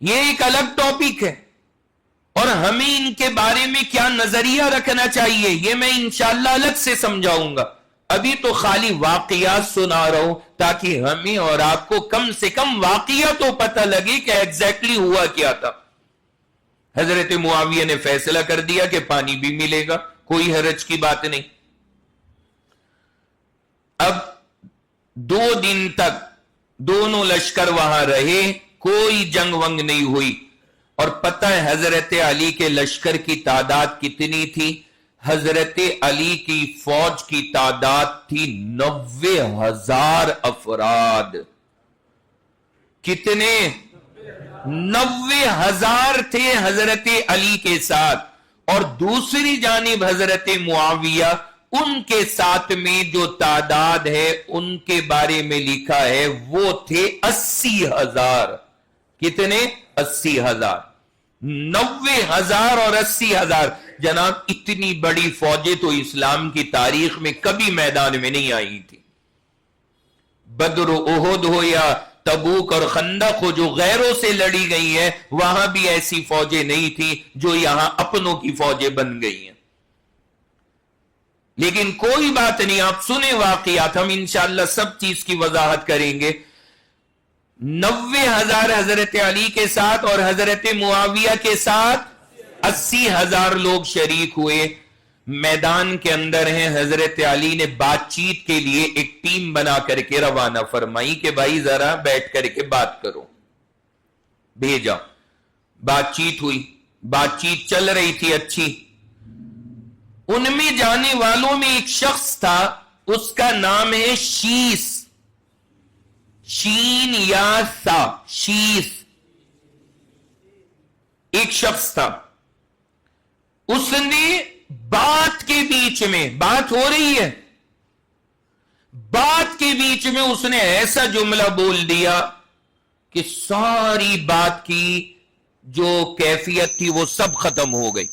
یہ ایک الگ ٹاپک ہے، اور ہمیں ان کے بارے میں کیا نظریہ رکھنا چاہیے یہ میں انشاءاللہ الگ سے سمجھاؤں گا. ابھی تو خالی واقعات سنا رہا ہوں تاکہ ہمیں اور آپ کو کم سے کم واقعہ تو پتہ لگے کہ ایگزیکٹلی ہوا کیا تھا. حضرت معاویہ نے فیصلہ کر دیا کہ پانی بھی ملے گا، کوئی حرج کی بات نہیں. اب 2 دن تک دونوں لشکر وہاں رہے، کوئی جنگ ونگ نہیں ہوئی. اور پتہ ہے حضرت علی کے لشکر کی تعداد کتنی تھی؟ حضرت علی کی فوج کی تعداد تھی 90,000 افراد. کتنے؟ 90,000 تھے حضرت علی کے ساتھ. اور دوسری جانب حضرت معاویہ، ان کے ساتھ میں جو تعداد ہے ان کے بارے میں لکھا ہے وہ تھے 80,000. کتنے؟ 80,000. 90,000 اور 80,000. جناب اتنی بڑی فوجیں تو اسلام کی تاریخ میں کبھی میدان میں نہیں آئی تھی. بدر و احد ہو یا تبوک اور خندق ہو جو غیروں سے لڑی گئی ہے، وہاں بھی ایسی فوجیں نہیں تھی جو یہاں اپنوں کی فوجیں بن گئی ہیں. لیکن کوئی بات نہیں، آپ سنیں واقعات، ہم انشاءاللہ سب چیز کی وضاحت کریں گے. 90,000 حضرت علی کے ساتھ اور حضرت معاویہ کے ساتھ 80,000 لوگ شریک ہوئے. میدان کے اندر ہیں. حضرت علی نے بات چیت کے لیے ایک ٹیم بنا کر کے روانہ فرمائی کہ بھائی ذرا بیٹھ کر کے بات کرو. بھیجا، بات چیت ہوئی، بات چیت چل رہی تھی اچھی. ان میں جانے والوں میں ایک شخص تھا، اس کا نام ہے شیس، شین یا سا، شیس. ایک شخص تھا، اس نے بات کے بیچ میں، بات ہو رہی ہے، بات کے بیچ میں اس نے ایسا جملہ بول دیا کہ ساری بات کی جو کیفیت تھی وہ سب ختم ہو گئی.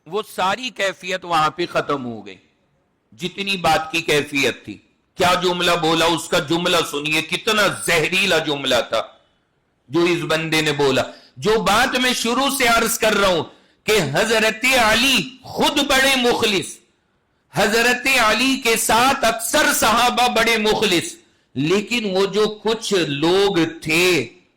وہ ساری کیفیت وہاں پہ ختم ہو گئی، جتنی بات کی کیفیت تھی. کیا جملہ بولا؟ اس کا جملہ سنیے، کتنا زہریلا جملہ تھا جو اس بندے نے بولا. جو بات میں شروع سے عرض کر رہا ہوں کہ حضرت علی خود بڑے مخلص، حضرت علی کے ساتھ اکثر صحابہ بڑے مخلص، لیکن وہ جو کچھ لوگ تھے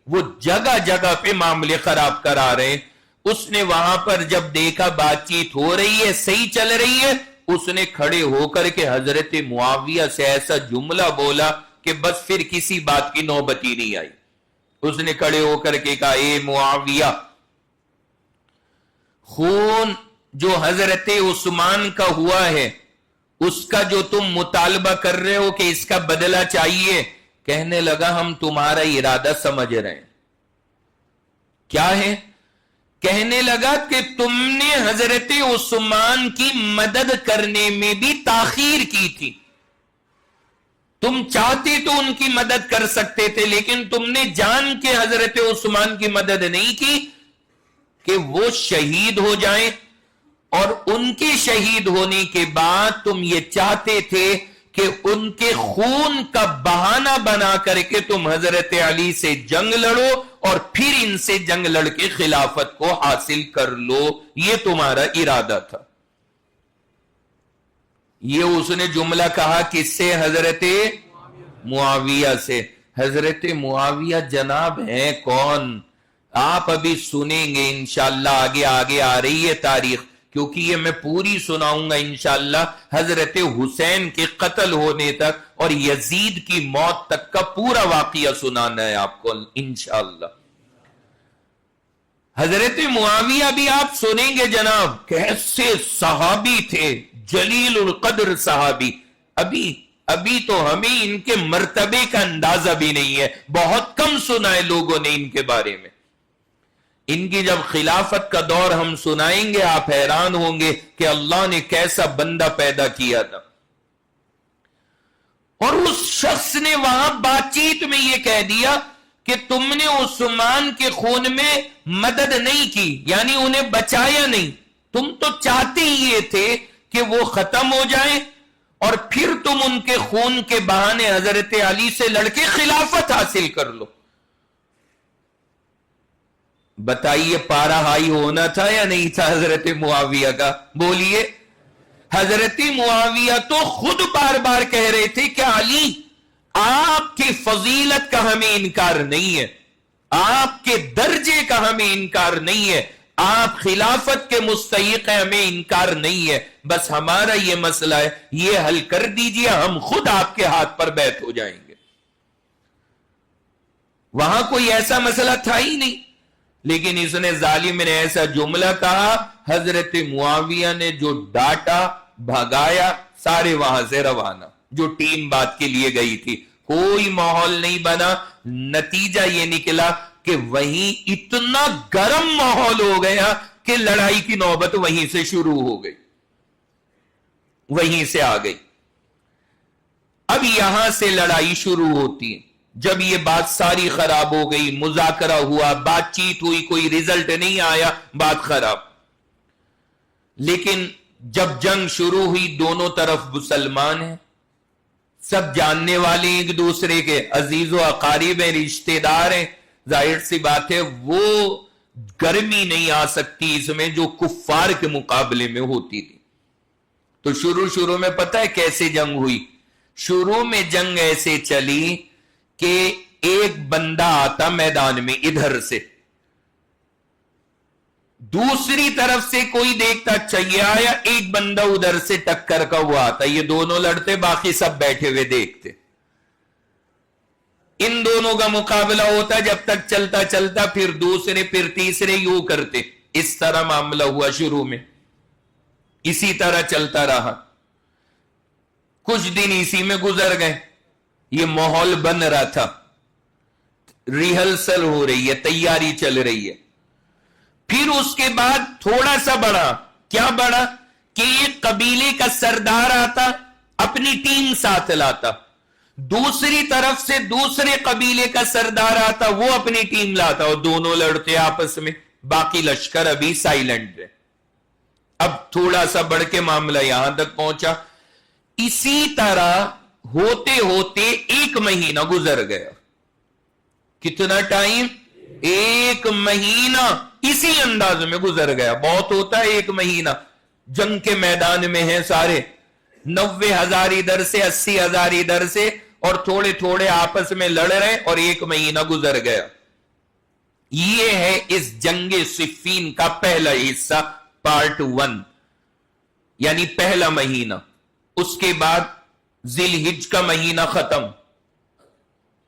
وہ جگہ جگہ پہ معاملے خراب کرا رہے ہیں. اس نے وہاں پر جب دیکھا بات چیت ہو رہی ہے، صحیح چل رہی ہے، اس نے کھڑے ہو کر کے حضرت معاویہ سے ایسا جملہ بولا کہ بس پھر کسی بات کی نوبت ہی نہیں آئی. اس نے کھڑے ہو کر کے کہا، اے معاویہ، خون جو حضرت عثمان کا ہوا ہے اس کا جو تم مطالبہ کر رہے ہو کہ اس کا بدلہ چاہیے. کہنے لگا ہم تمہارا ارادہ سمجھ رہے ہیں. کیا ہے؟ کہنے لگا کہ تم نے حضرت عثمان کی مدد کرنے میں بھی تاخیر کی تھی. تم چاہتے تو ان کی مدد کر سکتے تھے، لیکن تم نے جان کے حضرت عثمان کی مدد نہیں کی کہ وہ شہید ہو جائیں، اور ان کے شہید ہونے کے بعد تم یہ چاہتے تھے کہ ان کے خون کا بہانہ بنا کر کے تم حضرت علی سے جنگ لڑو اور پھر ان سے جنگ لڑ کے خلافت کو حاصل کر لو. یہ تمہارا ارادہ تھا. یہ اس نے جملہ کہا کس سے؟ حضرت معاویہ سے. حضرت معاویہ جناب ہیں کون؟ آپ ابھی سنیں گے انشاءاللہ، آگے آگے آ رہی ہے تاریخ، کیونکہ یہ میں پوری سناؤں گا انشاءاللہ حضرت حسین کے قتل ہونے تک اور یزید کی موت تک کا پورا واقعہ سنانا ہے آپ کو انشاءاللہ. حضرت معاویہ بھی آپ سنیں گے جناب، کیسے صحابی تھے، جلیل القدر صحابی. ابھی تو ہمیں ان کے مرتبے کا اندازہ بھی نہیں ہے، بہت کم سنا ہے لوگوں نے ان کے بارے میں. ان کی جب خلافت کا دور ہم سنائیں گے آپ حیران ہوں گے کہ اللہ نے کیسا بندہ پیدا کیا تھا. اور اس شخص نے وہاں بات چیت میں یہ کہہ دیا کہ تم نے عثمان کے خون میں مدد نہیں کی، یعنی انہیں بچایا نہیں. تم تو چاہتے ہی یہ تھے کہ وہ ختم ہو جائیں اور پھر تم ان کے خون کے بہانے حضرت علی سے لڑ کے خلافت حاصل کر لو. بتائیے پارا ہائی ہونا تھا یا نہیں تھا حضرت معاویہ کا؟ بولیے. حضرت معاویہ تو خود بار بار کہہ رہے تھے کہ علی آپ کی فضیلت کا ہمیں انکار نہیں ہے, آپ کے درجے کا ہمیں انکار نہیں ہے, آپ خلافت کے مستحق ہیں, ہمیں انکار نہیں ہے, بس ہمارا یہ مسئلہ ہے, یہ حل کر دیجئے, ہم خود آپ کے ہاتھ پر بیعت ہو جائیں گے. وہاں کوئی ایسا مسئلہ تھا ہی نہیں, لیکن اس نے ظالم نے ایسا جملہ کہا, حضرت معاویہ نے جو ڈاٹا بھگایا, سارے وہاں سے روانہ. جو ٹیم بات کے لیے گئی تھی, کوئی ماحول نہیں بنا. نتیجہ یہ نکلا کہ وہیں اتنا گرم ماحول ہو گیا کہ لڑائی کی نوبت وہیں سے شروع ہو گئی, وہیں سے آ گئی. اب یہاں سے لڑائی شروع ہوتی ہے. جب یہ بات ساری خراب ہو گئی, مذاکرہ ہوا, بات چیت ہوئی, کوئی رزلٹ نہیں آیا, بات خراب. لیکن جب جنگ شروع ہوئی, دونوں طرف مسلمان ہیں, سب جاننے والے ایک دوسرے کے, عزیز و اقارب ہیں, رشتہ دار ہیں, ظاہر سی بات ہے وہ گرمی نہیں آ سکتی اس میں جو کفار کے مقابلے میں ہوتی تھی. تو شروع میں پتہ ہے کیسے جنگ ہوئی؟ شروع میں جنگ ایسے چلی کہ ایک بندہ آتا میدان میں ادھر سے, دوسری طرف سے کوئی دیکھتا چاہیے آیا, ایک بندہ ادھر سے ٹکر کا ہوا آتا, یہ دونوں لڑتے, باقی سب بیٹھے ہوئے دیکھتے. ان دونوں کا مقابلہ ہوتا, جب تک چلتا چلتا پھر دوسرے پھر تیسرے یوں کرتے. اس طرح معاملہ ہوا شروع میں, اسی طرح چلتا رہا. کچھ دن اسی میں گزر گئے, یہ ماحول بن رہا تھا, ریہرسل ہو رہی ہے, تیاری چل رہی ہے. پھر اس کے بعد تھوڑا سا بڑھا. کیا بڑھا کہ ایک قبیلے کا سردار آتا, اپنی ٹیم ساتھ لاتا, دوسری طرف سے دوسرے قبیلے کا سردار آتا, وہ اپنی ٹیم لاتا, اور دونوں لڑتے آپس میں. باقی لشکر ابھی سائلنٹ ہے. اب تھوڑا سا بڑھ کے معاملہ یہاں تک پہنچا. اسی طرح ہوتے ہوتے ایک مہینہ گزر گیا. کتنا ٹائم؟ ایک مہینہ اسی انداز میں گزر گیا. بہت ہوتا ہے ایک مہینہ. جنگ کے میدان میں ہیں سارے, 90,000 ادھر سے, 80,000 ادھر سے, اور تھوڑے تھوڑے آپس میں لڑ رہے, اور ایک مہینہ گزر گیا. یہ ہے اس جنگ صفین کا پہلا حصہ, پارٹ 1, یعنی پہلا مہینہ. اس کے بعد ذی الحج کا مہینہ ختم.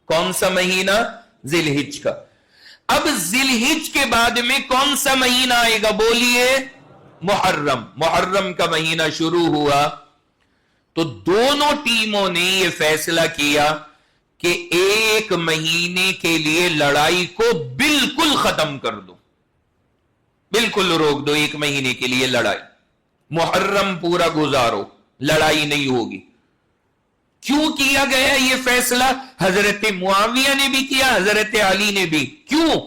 کون سا مہینہ؟ ذی الحج کا. اب ذی الحج کے بعد میں کون سا مہینہ آئے گا؟ بولیے. محرم. محرم کا مہینہ شروع ہوا تو دونوں ٹیموں نے یہ فیصلہ کیا کہ ایک مہینے کے لیے لڑائی کو بالکل ختم کر دو, بالکل روک دو, ایک مہینے کے لیے لڑائی. محرم پورا گزارو, لڑائی نہیں ہوگی. کیوں کیا گیا یہ فیصلہ؟ حضرت معاویہ نے بھی کیا, حضرت علی نے بھی. کیوں؟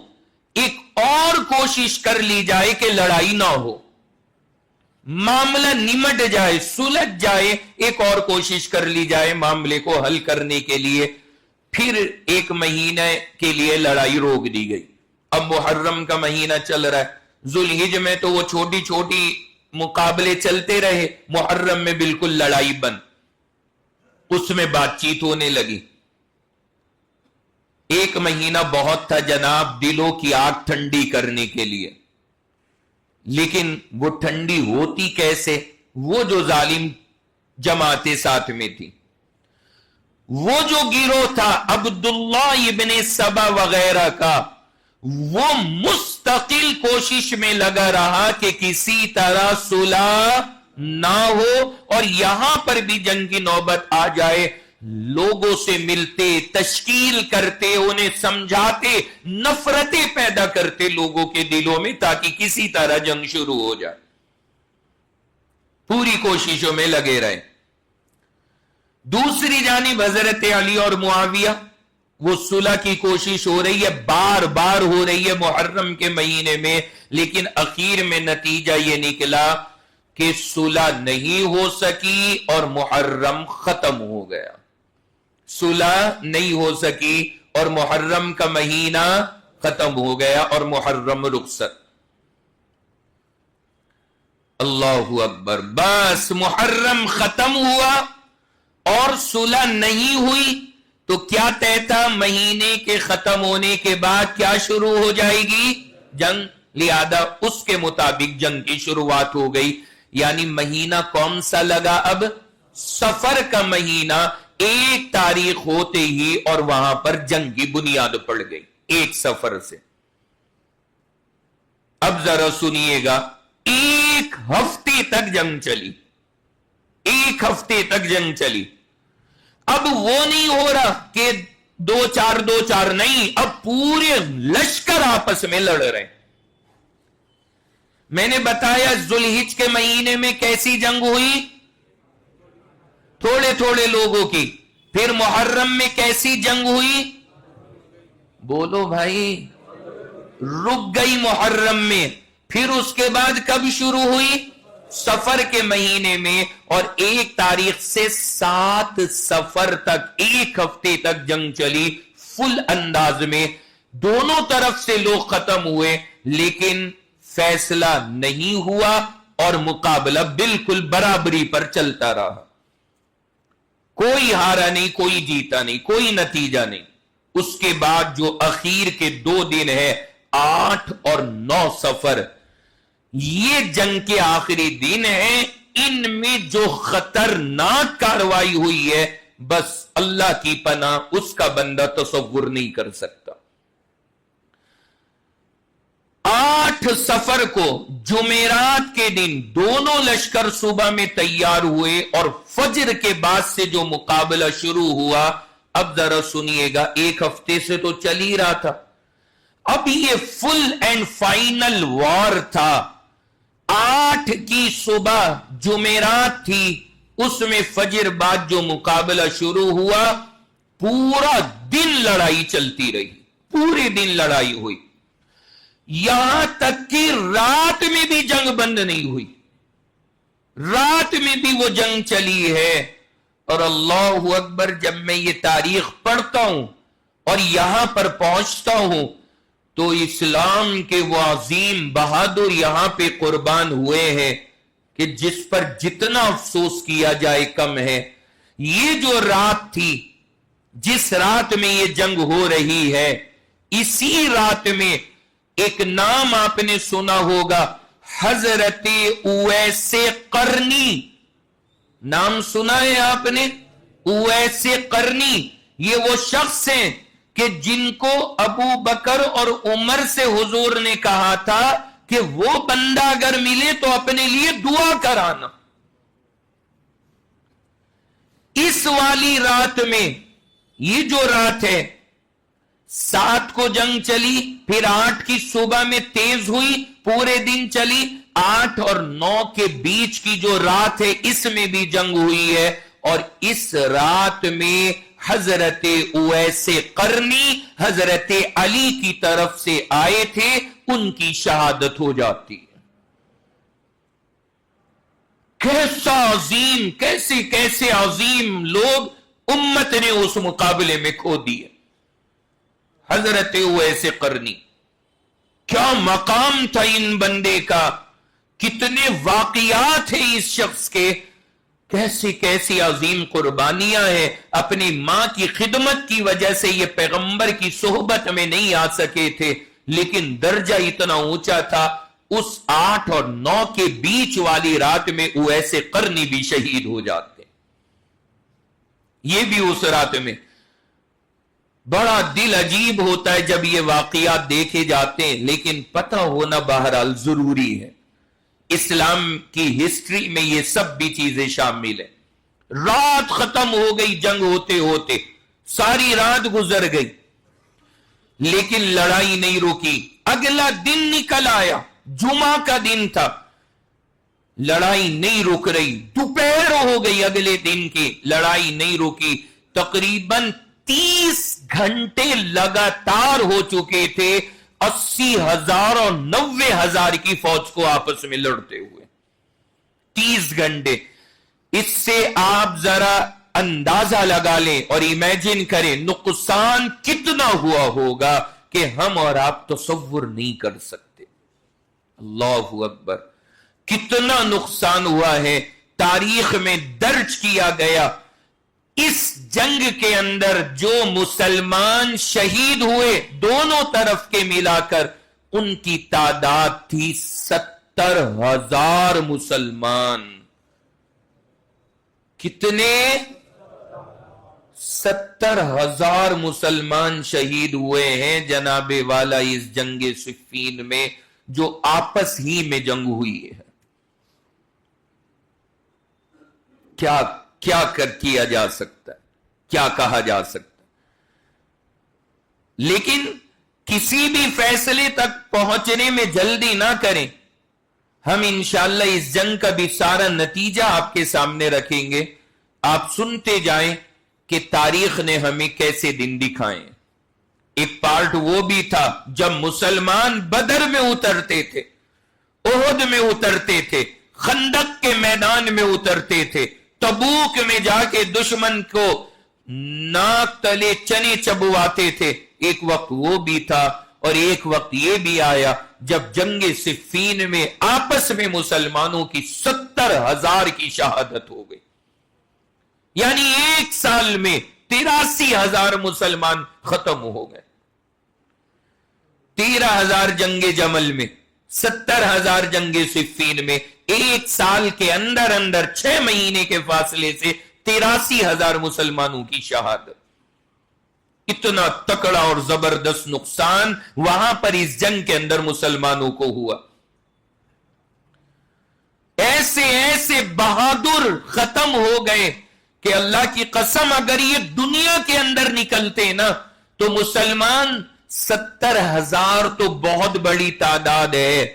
ایک اور کوشش کر لی جائے کہ لڑائی نہ ہو, معاملہ نمٹ جائے, سلجھ جائے. ایک اور کوشش کر لی جائے معاملے کو حل کرنے کے لیے. پھر ایک مہینے کے لیے لڑائی روک دی گئی. اب محرم کا مہینہ چل رہا ہے. ذو الحج میں تو وہ چھوٹی چھوٹی مقابلے چلتے رہے, محرم میں بالکل لڑائی بند. اس میں بات چیت ہونے لگی. ایک مہینہ بہت تھا جناب دلوں کی آگ ٹھنڈی کرنے کے لیے, لیکن وہ ٹھنڈی ہوتی کیسے؟ وہ جو ظالم جماعتیں ساتھ میں تھی, وہ جو گروہ تھا عبداللہ ابن سبا وغیرہ کا, وہ مستقل کوشش میں لگا رہا کہ کسی طرح صلح نہ ہو, اور یہاں پر بھی جنگ کی نوبت آ جائے. لوگوں سے ملتے, تشکیل کرتے, انہیں سمجھاتے, نفرتیں پیدا کرتے لوگوں کے دلوں میں, تاکہ کسی طرح جنگ شروع ہو جائے. پوری کوششوں میں لگے رہے. دوسری جانب حضرت علی اور معاویہ, وہ صلح کی کوشش ہو رہی ہے, بار بار ہو رہی ہے محرم کے مہینے میں, لیکن اخیر میں نتیجہ یہ نکلا کہ صلح نہیں ہو سکی اور محرم ختم ہو گیا. صلح نہیں ہو سکی اور محرم کا مہینہ ختم ہو گیا اور محرم رخصت. اللہ اکبر. بس محرم ختم ہوا اور صلح نہیں ہوئی تو کیا طے تھا؟ مہینے کے ختم ہونے کے بعد کیا شروع ہو جائے گی؟ جنگ. لہذا اس کے مطابق جنگ کی شروعات ہو گئی. یعنی مہینہ کون سا لگا؟ اب سفر کا مہینہ 1 تاریخ ہوتے ہی اور وہاں پر جنگ کی بنیاد پڑ گئی 1 سفر سے. اب ذرا سنیے گا. 1 ہفتے تک جنگ چلی. 1 ہفتے تک جنگ چلی. اب وہ نہیں ہو رہا کہ 2-4 نہیں، اب پورے لشکر آپس میں لڑ رہے ہیں. میں نے بتایا ذوالحج کے مہینے میں کیسی جنگ ہوئی؟ تھوڑے تھوڑے لوگوں کی. پھر محرم میں کیسی جنگ ہوئی؟ بولو بھائی. رک گئی محرم میں. پھر اس کے بعد کب شروع ہوئی؟ سفر کے مہینے میں. اور 1 تاریخ سے 7 سفر تک 1 ہفتے تک جنگ چلی فل انداز میں. دونوں طرف سے لوگ ختم ہوئے لیکن فیصلہ نہیں ہوا اور مقابلہ بالکل برابری پر چلتا رہا. کوئی ہارا نہیں، کوئی جیتا نہیں، کوئی نتیجہ نہیں. اس کے بعد جو اخیر کے 2 دن ہے 8 اور 9 سفر، یہ جنگ کے آخری دن ہیں. ان میں جو خطرناک کاروائی ہوئی ہے بس اللہ کی پناہ اس کا بندہ تصور نہیں کر سکتا. 8 سفر کو جمعرات کے دن دونوں لشکر صبح میں تیار ہوئے اور فجر کے بعد سے جو مقابلہ شروع ہوا. اب ذرا سنیے گا. 1 ہفتے سے تو چل ہی رہا تھا. اب یہ فل اینڈ فائنل وار تھا. 8 کی صبح جمعرات تھی، اس میں فجر بعد جو مقابلہ شروع ہوا پورا دن لڑائی چلتی رہی. پورے دن لڑائی ہوئی. یہاں تک کہ رات میں بھی جنگ بند نہیں ہوئی. رات میں بھی وہ جنگ چلی ہے. اور اللہ اکبر، جب میں یہ تاریخ پڑھتا ہوں اور یہاں پر پہنچتا ہوں تو اسلام کے وہ عظیم بہادر یہاں پہ قربان ہوئے ہیں کہ جس پر جتنا افسوس کیا جائے کم ہے. یہ جو رات تھی، جس رات میں یہ جنگ ہو رہی ہے، اسی رات میں ایک نام آپ نے سنا ہوگا، حضرت اویس قرنی. نام سنا ہے آپ نے؟ اویس قرنی. یہ وہ شخص ہیں کہ جن کو ابو بکر اور عمر سے حضور نے کہا تھا کہ وہ بندہ اگر ملے تو اپنے لیے دعا کرانا. اس والی رات میں، یہ جو رات ہے، 7 کو جنگ چلی، پھر 8 کی صبح میں تیز ہوئی، پورے دن چلی. 8 اور 9 کے بیچ کی جو رات ہے اس میں بھی جنگ ہوئی ہے. اور اس رات میں حضرت اویس قرنی حضرت علی کی طرف سے آئے تھے، ان کی شہادت ہو جاتی ہے. کیسا عظیم، کیسے کیسے عظیم لوگ امت نے اس مقابلے میں کھو دیے. حضرت اویس قرنی، کیا مقام تھا ان بندے کا، کتنے واقعات ہیں اس شخص کے، کیسی کیسی عظیم قربانیاں ہیں. اپنی ماں کی خدمت کی وجہ سے یہ پیغمبر کی صحبت میں نہیں آ سکے تھے، لیکن درجہ اتنا اونچا تھا. اس 8 اور 9 کے بیچ والی رات میں اویس قرنی بھی شہید ہو جاتے. یہ بھی اس رات میں. بڑا دل عجیب ہوتا ہے جب یہ واقعات دیکھے جاتے ہیں، لیکن پتہ ہونا بہرحال ضروری ہے. اسلام کی ہسٹری میں یہ سب بھی چیزیں شامل ہیں. رات ختم ہو گئی جنگ ہوتے ہوتے، ساری رات گزر گئی لیکن لڑائی نہیں رکی. اگلا دن نکل آیا، جمعہ کا دن تھا، لڑائی نہیں رک رہی. دوپہر ہو گئی اگلے دن کی، لڑائی نہیں رکی. تقریباً 30 گھنٹے لگاتار ہو چکے تھے 80,000 اور 90,000 کی فوج کو آپس میں لڑتے ہوئے. 30 گھنٹے. اس سے آپ ذرا اندازہ لگا لیں اور امیجن کریں نقصان کتنا ہوا ہوگا کہ ہم اور آپ تصور نہیں کر سکتے. اللہ اکبر. کتنا نقصان ہوا ہے، تاریخ میں درج کیا گیا. اس جنگ کے اندر جو مسلمان شہید ہوئے دونوں طرف کے ملا کر، ان کی تعداد تھی 70,000 مسلمان. کتنے؟ 70,000 مسلمان شہید ہوئے ہیں جناب والا اس جنگ صفین میں، جو آپس ہی میں جنگ ہوئی ہے. کیا کیا جا سکتا ہے، کیا کہا جا سکتا ہے. لیکن کسی بھی فیصلے تک پہنچنے میں جلدی نہ کریں. ہم انشاءاللہ اس جنگ کا بھی سارا نتیجہ آپ کے سامنے رکھیں گے. آپ سنتے جائیں کہ تاریخ نے ہمیں کیسے دن دکھائے. ایک پارٹ وہ بھی تھا جب مسلمان بدر میں اترتے تھے، احد میں اترتے تھے، خندق کے میدان میں اترتے تھے، تبوک میں جا کے دشمن کو ناک تلے چنے چبواتے تھے. ایک وقت وہ بھی تھا اور ایک وقت یہ بھی آیا جب جنگ صفین میں آپس میں مسلمانوں کی 70,000 کی شہادت ہو گئی. یعنی ایک سال میں 83,000 مسلمان ختم ہو گئے. 13,000 جنگ جمل میں، 70,000 جنگ صفین میں، ایک سال کے اندر 6 مہینے کے فاصلے سے 83,000 مسلمانوں کی شہادت. اتنا تکڑا اور زبردست نقصان وہاں پر اس جنگ کے اندر مسلمانوں کو ہوا. ایسے ایسے بہادر ختم ہو گئے کہ اللہ کی قسم اگر یہ دنیا کے اندر نکلتے نا تو مسلمان 70,000 تو بہت بڑی تعداد ہے.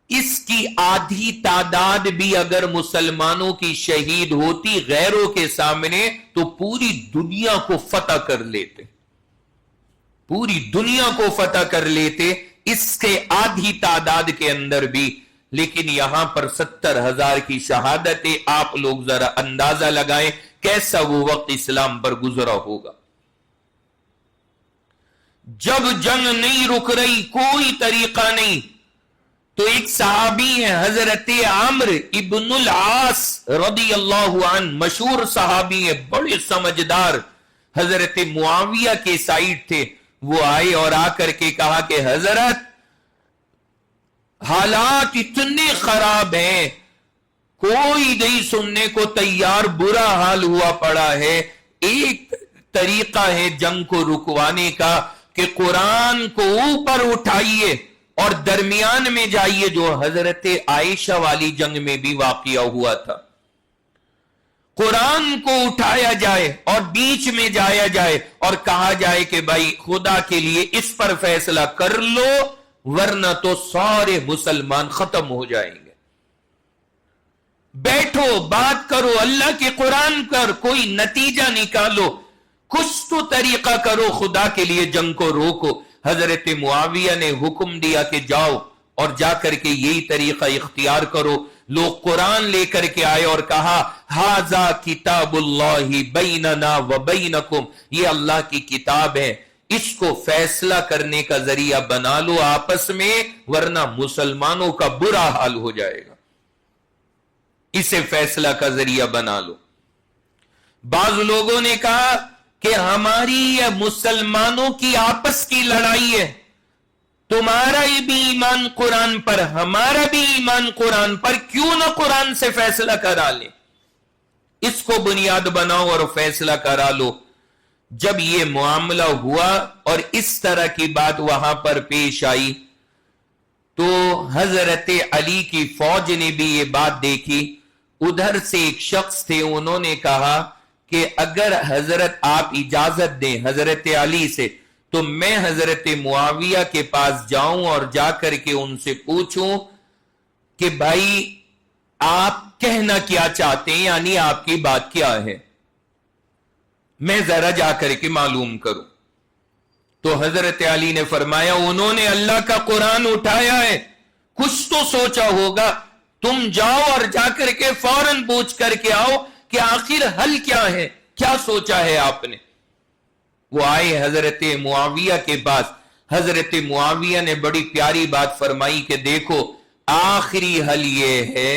اس کی آدھی تعداد بھی اگر مسلمانوں کی شہید ہوتی غیروں کے سامنے تو پوری دنیا کو فتح کر لیتے، پوری دنیا کو فتح کر لیتے اس کے آدھی تعداد کے اندر بھی. لیکن یہاں پر 70,000 کی شہادت ہے. آپ لوگ ذرا اندازہ لگائیں کیسا وہ وقت اسلام پر گزرا ہوگا. جب جنگ نہیں رک رہی، کوئی طریقہ نہیں، تو ایک صحابی ہے حضرت عمرو ابن العاص رضی اللہ عنہ، مشہور صحابی ہے، بڑے سمجھدار، حضرت معاویہ کے سائیڈ تھے. وہ آئے اور آ کر کے کہا کہ حضرت حالات اتنے خراب ہیں، کوئی نہیں سننے کو تیار، برا حال ہوا پڑا ہے. ایک طریقہ ہے جنگ کو رکوانے کا کہ قرآن کو اوپر اٹھائیے اور درمیان میں جائیے، جو حضرت عائشہ والی جنگ میں بھی واقعہ ہوا تھا. قرآن کو اٹھایا جائے اور بیچ میں جایا جائے اور کہا جائے کہ بھائی خدا کے لیے اس پر فیصلہ کر لو ورنہ تو سارے مسلمان ختم ہو جائیں گے. بیٹھو، بات کرو، اللہ کے قرآن پر کوئی نتیجہ نکالو، کچھ تو طریقہ کرو، خدا کے لیے جنگ کو روکو. حضرت معاویہ نے حکم دیا کہ جاؤ اور جا کر کے یہی طریقہ اختیار کرو. لوگ قرآن لے کر کے آئے اور کہا ھذا کتاب اللہ بیننا و بینکم، یہ اللہ کی کتاب ہے، اس کو فیصلہ کرنے کا ذریعہ بنا لو آپس میں ورنہ مسلمانوں کا برا حال ہو جائے گا. اسے فیصلہ کا ذریعہ بنا لو. بعض لوگوں نے کہا کہ ہماری یا مسلمانوں کی آپس کی لڑائی ہے، تمہارا بھی ایمان قرآن پر، ہمارا بھی ایمان قرآن پر، کیوں نہ قرآن سے فیصلہ کرا لیں، اس کو بنیاد بناؤ اور فیصلہ کرا لو. جب یہ معاملہ ہوا اور اس طرح کی بات وہاں پر پیش آئی تو حضرت علی کی فوج نے بھی یہ بات دیکھی. ادھر سے ایک شخص تھے، انہوں نے کہا کہ اگر حضرت آپ اجازت دیں حضرت علی سے تو میں حضرت معاویہ کے پاس جاؤں اور جا کر کے ان سے پوچھوں کہ بھائی آپ کہنا کیا چاہتے ہیں، یعنی آپ کی بات کیا ہے، میں ذرا جا کر کے معلوم کروں. تو حضرت علی نے فرمایا انہوں نے اللہ کا قرآن اٹھایا ہے، کچھ تو سوچا ہوگا، تم جاؤ اور جا کر کے فوراً پوچھ کر کے آؤ کہ آخر حل کیا ہے، کیا سوچا ہے آپ نے۔ وہ آئے حضرت معاویہ کے پاس، حضرت معاویہ نے بڑی پیاری بات فرمائی کہ دیکھو آخری حل یہ ہے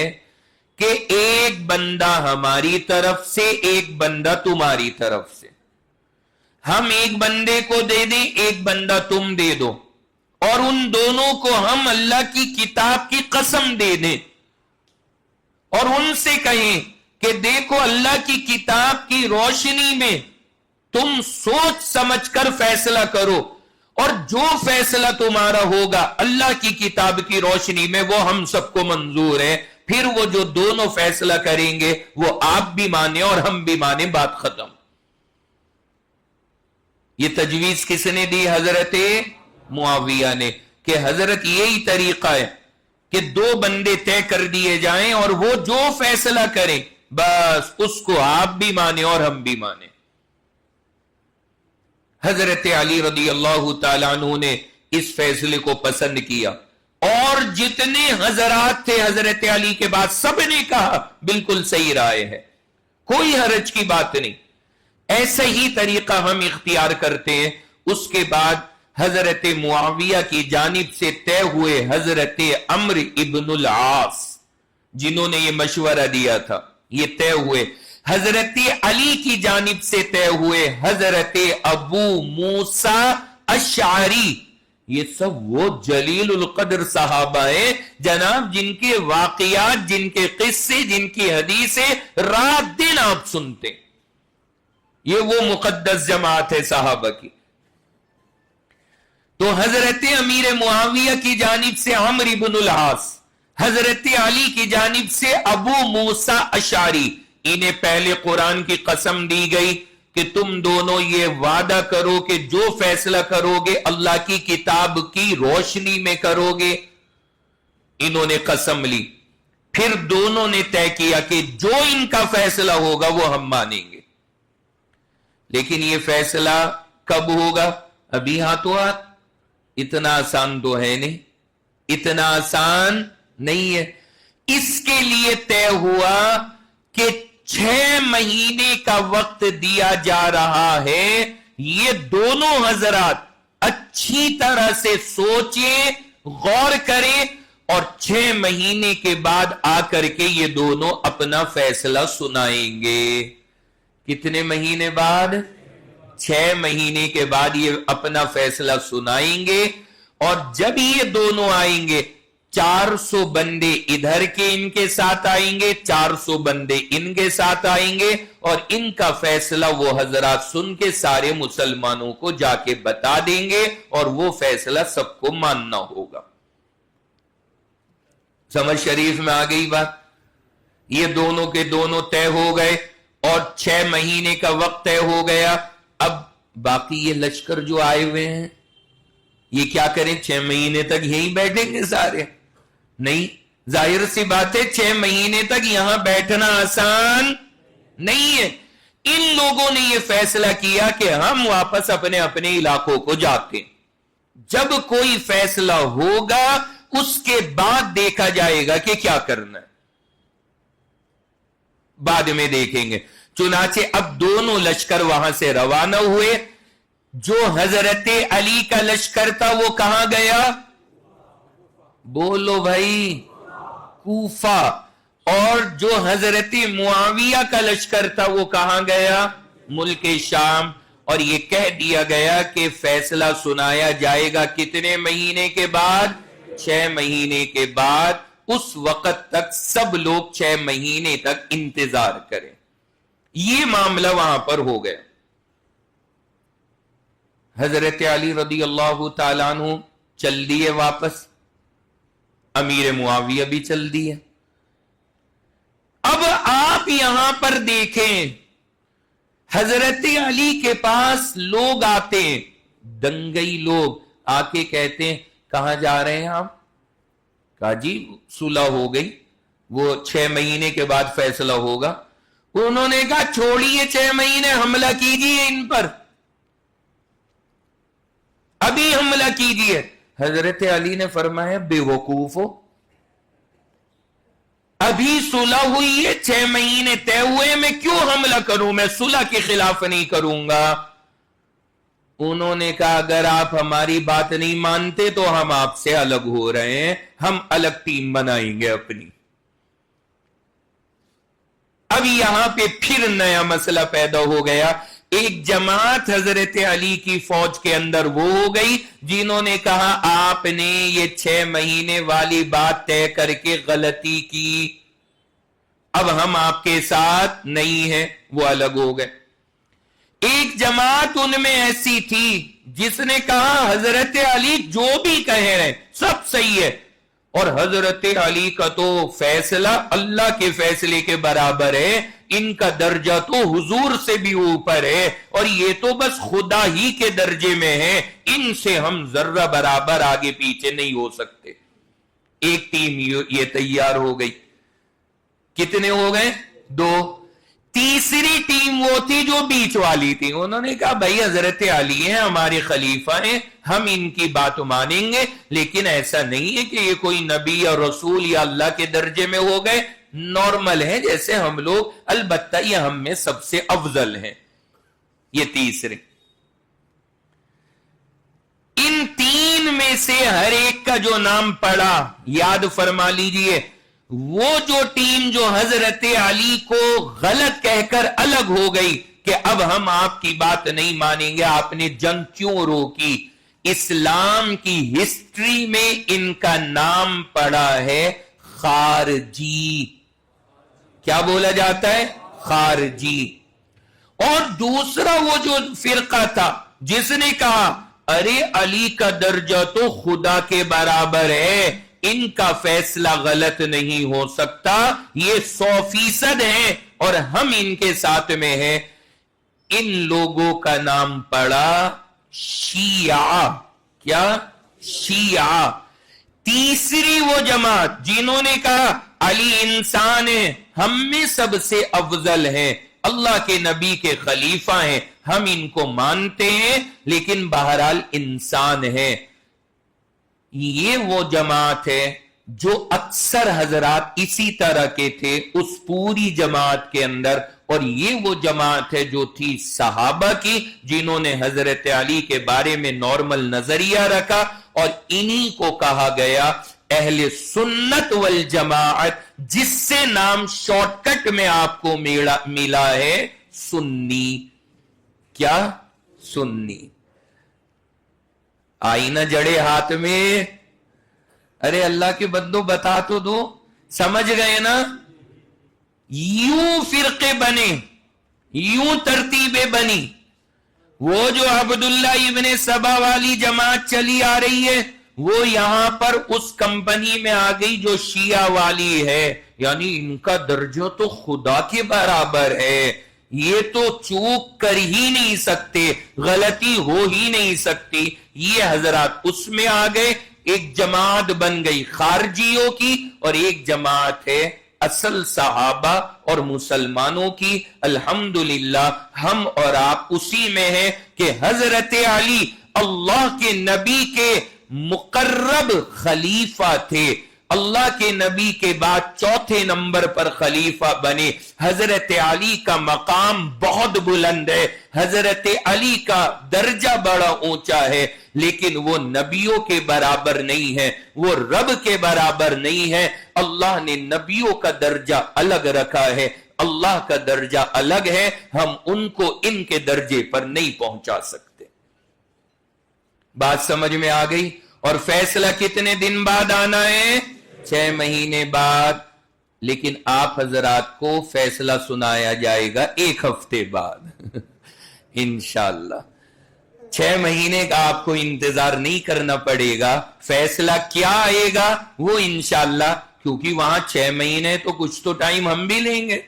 کہ ایک بندہ ہماری طرف سے، ایک بندہ تمہاری طرف سے، ہم ایک بندے کو دے دیں، ایک بندہ تم دے دو، اور ان دونوں کو ہم اللہ کی کتاب کی قسم دے دیں اور ان سے کہیں کہ دیکھو اللہ کی کتاب کی روشنی میں تم سوچ سمجھ کر فیصلہ کرو، اور جو فیصلہ تمہارا ہوگا اللہ کی کتاب کی روشنی میں وہ ہم سب کو منظور ہے، پھر وہ جو دونوں فیصلہ کریں گے وہ آپ بھی مانیں اور ہم بھی مانیں، بات ختم۔ یہ تجویز کس نے دی؟ حضرت معاویہ نے، کہ حضرت یہی طریقہ ہے کہ دو بندے طے کر دیے جائیں اور وہ جو فیصلہ کریں بس اس کو آپ بھی مانیں اور ہم بھی مانیں۔ حضرت علی رضی اللہ تعالیٰ عنہ نے اس فیصلے کو پسند کیا، اور جتنے حضرات تھے حضرت علی کے بعد سب نے کہا بالکل صحیح رائے ہے، کوئی حرج کی بات نہیں، ایسا ہی طریقہ ہم اختیار کرتے ہیں۔ اس کے بعد حضرت معاویہ کی جانب سے طے ہوئے حضرت عمرو ابن العاص، جنہوں نے یہ مشورہ دیا تھا، یہ طے ہوئے۔ حضرت علی کی جانب سے طے ہوئے حضرت ابو موسیٰ اشعری۔ یہ سب وہ جلیل القدر صحابہ ہیں جناب، جن کے واقعات، جن کے قصے، جن کی حدیثیں رات دن آپ سنتے، یہ وہ مقدس جماعت ہے صحابہ کی۔ تو حضرت امیر معاویہ کی جانب سے عمرو بن العاص، حضرت علی کی جانب سے ابو موسیٰ اشعری، انہیں پہلے قرآن کی قسم دی گئی کہ تم دونوں یہ وعدہ کرو کہ جو فیصلہ کرو گے اللہ کی کتاب کی روشنی میں کرو گے۔ انہوں نے قسم لی، پھر دونوں نے طے کیا کہ جو ان کا فیصلہ ہوگا وہ ہم مانیں گے، لیکن یہ فیصلہ کب ہوگا؟ ابھی ہاتھوں ہاتھ؟ اتنا آسان تو ہے نہیں، اتنا آسان نہیں ہے۔ اس کے لیے طے ہوا کہ 6 مہینے کا وقت دیا جا رہا ہے، یہ دونوں حضرات اچھی طرح سے سوچیں، غور کریں، اور 6 مہینے کے بعد آ کر کے یہ دونوں اپنا فیصلہ سنائیں گے۔ کتنے مہینے بعد؟ 6 مہینے کے بعد یہ اپنا فیصلہ سنائیں گے، اور جب یہ دونوں آئیں گے 400 بندے ادھر کے ان کے ساتھ آئیں گے، 400 بندے ان کے ساتھ آئیں گے، اور ان کا فیصلہ وہ حضرات سن کے سارے مسلمانوں کو جا کے بتا دیں گے، اور وہ فیصلہ سب کو ماننا ہوگا۔ سمجھ شریف میں آ گئی بات؟ یہ دونوں کے دونوں طے ہو گئے اور 6 مہینے کا وقت طے ہو گیا۔ اب باقی یہ لشکر جو آئے ہوئے ہیں یہ کیا کریں؟ 6 مہینے تک یہیں بیٹھیں گے سارے؟ نہیں، ظاہر سی بات ہے 6 مہینے تک یہاں بیٹھنا آسان نہیں ہے۔ ان لوگوں نے یہ فیصلہ کیا کہ ہم واپس اپنے اپنے علاقوں کو جاتے ہیں، جب کوئی فیصلہ ہوگا اس کے بعد دیکھا جائے گا کہ کیا کرنا ہے، بعد میں دیکھیں گے۔ چنانچہ اب دونوں لشکر وہاں سے روانہ ہوئے۔ جو حضرت علی کا لشکر تھا وہ کہاں گیا؟ بولو بھائی، کوفہ۔ اور جو حضرت معاویہ کا لشکر تھا وہ کہاں گیا؟ ملک شام۔ اور یہ کہہ دیا گیا کہ فیصلہ سنایا جائے گا کتنے مہینے کے بعد؟ 6 مہینے کے بعد۔ اس وقت تک سب لوگ 6 مہینے تک انتظار کریں۔ یہ معاملہ وہاں پر ہو گیا۔ حضرت علی رضی اللہ تعالیٰ عنہ چل دیے واپس، امیر معاویہ بھی چل دیے۔ اب آپ یہاں پر دیکھیں، حضرت علی کے پاس لوگ آتے ہیں، دنگئی لوگ آ کے کہتے ہیں کہاں جا رہے ہیں آپ؟ کہا جی صلح ہو گئی، وہ 6 مہینے کے بعد فیصلہ ہوگا۔ انہوں نے کہا چھوڑیے 6 مہینے، حملہ کیجیے ان پر، ابھی حملہ کیجیے۔ حضرت علی نے فرمایا بے وقوف ہو، ابھی صلح ہوئی ہے, 6 مہینے طے ہوئے, میں کیوں حملہ کروں, میں صلح کے خلاف نہیں کروں گا. انہوں نے کہا اگر آپ ہماری بات نہیں مانتے تو ہم آپ سے الگ ہو رہے ہیں, ہم الگ ٹیم بنائیں گے اپنی. اب یہاں پہ پھر نیا مسئلہ پیدا ہو گیا. ایک جماعت حضرت علی کی فوج کے اندر وہ ہو گئی جنہوں نے کہا آپ نے یہ 6 مہینے والی بات طے کر کے غلطی کی, اب ہم آپ کے ساتھ نہیں ہیں, وہ الگ ہو گئے. ایک جماعت ان میں ایسی تھی جس نے کہا حضرت علی جو بھی کہہ رہے سب صحیح ہے, اور حضرت علی کا تو فیصلہ اللہ کے فیصلے کے برابر ہے, ان کا درجہ تو حضور سے بھی اوپر ہے, اور یہ تو بس خدا ہی کے درجے میں ہے, ان سے ہم ذرہ برابر آگے پیچھے نہیں ہو سکتے. ایک ٹیم یہ تیار ہو گئی. کتنے ہو گئے؟ 2. تیسری ٹیم وہ تھی جو بیچ والی تھی. انہوں نے کہا بھائی حضرت علی ہیں, ہمارے خلیفہ ہیں, ہم ان کی بات مانیں گے, لیکن ایسا نہیں ہے کہ یہ کوئی نبی یا رسول یا اللہ کے درجے میں ہو گئے, نارمل ہے جیسے ہم لوگ, البتہ یہ ہم میں سب سے افضل ہیں. یہ تیسرے. ان 3 میں سے ہر ایک کا جو نام پڑا یاد فرما لیجئے. وہ جو ٹیم جو حضرت علی کو غلط کہہ کر الگ ہو گئی کہ اب ہم آپ کی بات نہیں مانیں گے, آپ نے جنگ کیوں روکی, اسلام کی ہسٹری میں ان کا نام پڑا ہے خارجی. کیا بولا جاتا ہے؟ خارجی. اور دوسرا وہ جو فرقہ تھا جس نے کہا ارے علی کا درجہ تو خدا کے برابر ہے, ان کا فیصلہ غلط نہیں ہو سکتا, یہ 100% ہے اور ہم ان کے ساتھ میں ہیں. ان لوگوں کا نام پڑا شیعہ. کیا؟ شیعہ. تیسری وہ جماعت جنہوں نے کہا علی انسان ہے, ہم میں سب سے افضل ہے, اللہ کے نبی کے خلیفہ ہیں, ہم ان کو مانتے ہیں, لیکن بہرحال انسان ہے. یہ وہ جماعت ہے جو اکثر حضرات اسی طرح کے تھے اس پوری جماعت کے اندر, اور یہ وہ جماعت ہے جو تھی صحابہ کی جنہوں نے حضرت علی کے بارے میں نارمل نظریہ رکھا, اور انہی کو کہا گیا اہل سنت والجماعت, جس سے نام شارٹ کٹ میں آپ کو ملا ہے سنی. کیا؟ سنی. آئینہ جڑے ہاتھ میں, ارے اللہ کے بندو بتا تو دو, سمجھ گئے نا؟ یوں فرقے بنے, یوں ترتیبیں بنی. وہ جو عبداللہ ابن سبا والی جماعت چلی آ رہی ہے وہ یہاں پر اس کمپنی میں آ گئی جو شیعہ والی ہے, یعنی ان کا درجہ تو خدا کے برابر ہے, یہ تو چوک کر ہی نہیں سکتے, غلطی ہو ہی نہیں سکتی. یہ حضرات اس میں آ گئے, ایک جماعت بن گئی خارجیوں کی, اور ایک جماعت ہے اصل صحابہ اور مسلمانوں کی. الحمدللہ ہم اور آپ اسی میں ہیں کہ حضرت علی اللہ کے نبی کے مقرب خلیفہ تھے, اللہ کے نبی کے بعد 4تھے نمبر پر خلیفہ بنے. حضرت علی کا مقام بہت بلند ہے, حضرت علی کا درجہ بڑا اونچا ہے, لیکن وہ نبیوں کے برابر نہیں ہے, وہ رب کے برابر نہیں ہے. اللہ نے نبیوں کا درجہ الگ رکھا ہے, اللہ کا درجہ الگ ہے, ہم ان کو ان کے درجے پر نہیں پہنچا سکتے. بات سمجھ میں آ گئی؟ اور فیصلہ کتنے دن بعد آنا ہے؟ 6 مہینے بعد. لیکن آپ حضرات کو فیصلہ سنایا جائے گا 1 ہفتے بعد انشاءاللہ. 6 مہینے کا آپ کو انتظار نہیں کرنا پڑے گا. فیصلہ کیا آئے گا وہ انشاءاللہ, کیونکہ وہاں 6 مہینے تو کچھ تو ٹائم ہم بھی لیں گے,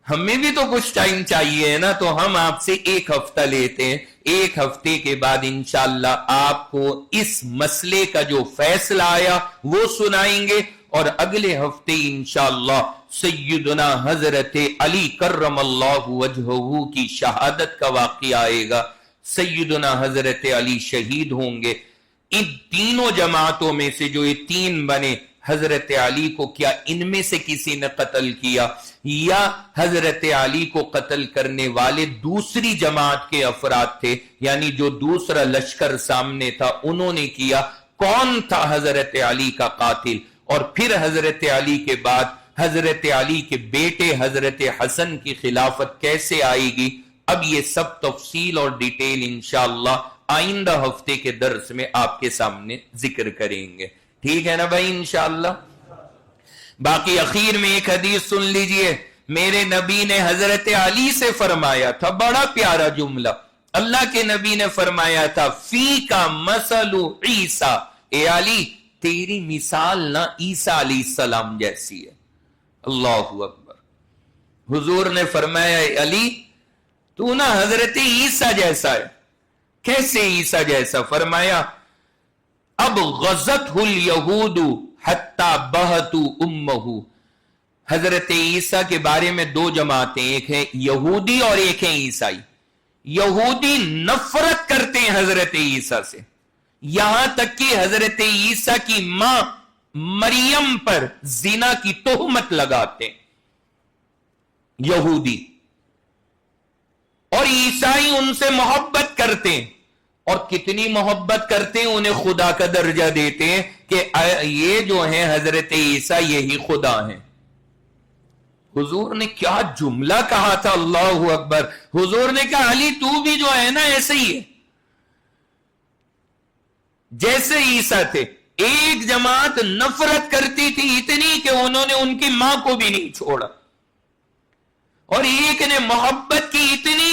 ہمیں بھی تو کچھ ٹائم چاہیے نا, تو ہم آپ سے 1 ہفتہ لیتے ہیں. 1 ہفتے کے بعد انشاءاللہ آپ کو اس مسئلے کا جو فیصلہ آیا وہ سنائیں گے, اور اگلے ہفتے انشاءاللہ سیدنا حضرت علی کرم اللہ وجہہ کی شہادت کا واقعہ آئے گا. سیدنا حضرت علی شہید ہوں گے. ان تینوں جماعتوں میں سے جو یہ 3 بنے, حضرت علی کو کیا ان میں سے کسی نے قتل کیا یا حضرت علی کو قتل کرنے والے دوسری جماعت کے افراد تھے، یعنی جو دوسرا لشکر سامنے تھا انہوں نے کیا؟ کون تھا حضرت علی کا قاتل؟ اور پھر حضرت علی کے بعد حضرت علی کے بیٹے حضرت حسن کی خلافت کیسے آئے گی؟ اب یہ سب تفصیل اور ڈیٹیل انشاءاللہ آئندہ ہفتے کے درس میں آپ کے سامنے ذکر کریں گے، ٹھیک ہے نا بھائی انشاءاللہ؟ باقی اخیر میں ایک حدیث سن لیجئے، میرے نبی نے حضرت علی سے فرمایا تھا، بڑا پیارا جملہ، اللہ کے نبی نے فرمایا تھا فی کا مثل عیسیٰ، اے علی تیری مثال نہ عیسیٰ علیہ السلام جیسی ہے۔ اللہ اکبر۔ حضور نے فرمایا اے علی تو نہ حضرت عیسیٰ جیسا ہے۔ کیسے عیسیٰ جیسا؟ فرمایا اب غزت الیہود حتی بہتو امہ، حضرت عیسیٰ کے بارے میں دو جماعتیں، ایک ہے یہودی اور ایک ہے عیسائی۔ یہودی نفرت کرتے ہیں حضرت عیسیٰ سے، یہاں تک کہ حضرت عیسیٰ کی ماں مریم پر زنا کی تہمت لگاتے ہیں یہودی، اور عیسائی ان سے محبت کرتے ہیں، اور کتنی محبت کرتے ہیں، انہیں خدا کا درجہ دیتے ہیں کہ یہ جو ہیں حضرت عیسیٰ یہی خدا ہیں۔ حضور نے کیا جملہ کہا تھا، اللہ اکبر۔ حضور نے کہا علی تو بھی جو ہے نا ایسے ہی ہے جیسے عیسیٰ تھے۔ ایک جماعت نفرت کرتی تھی اتنی کہ انہوں نے ان کی ماں کو بھی نہیں چھوڑا، اور ایک نے محبت کی اتنی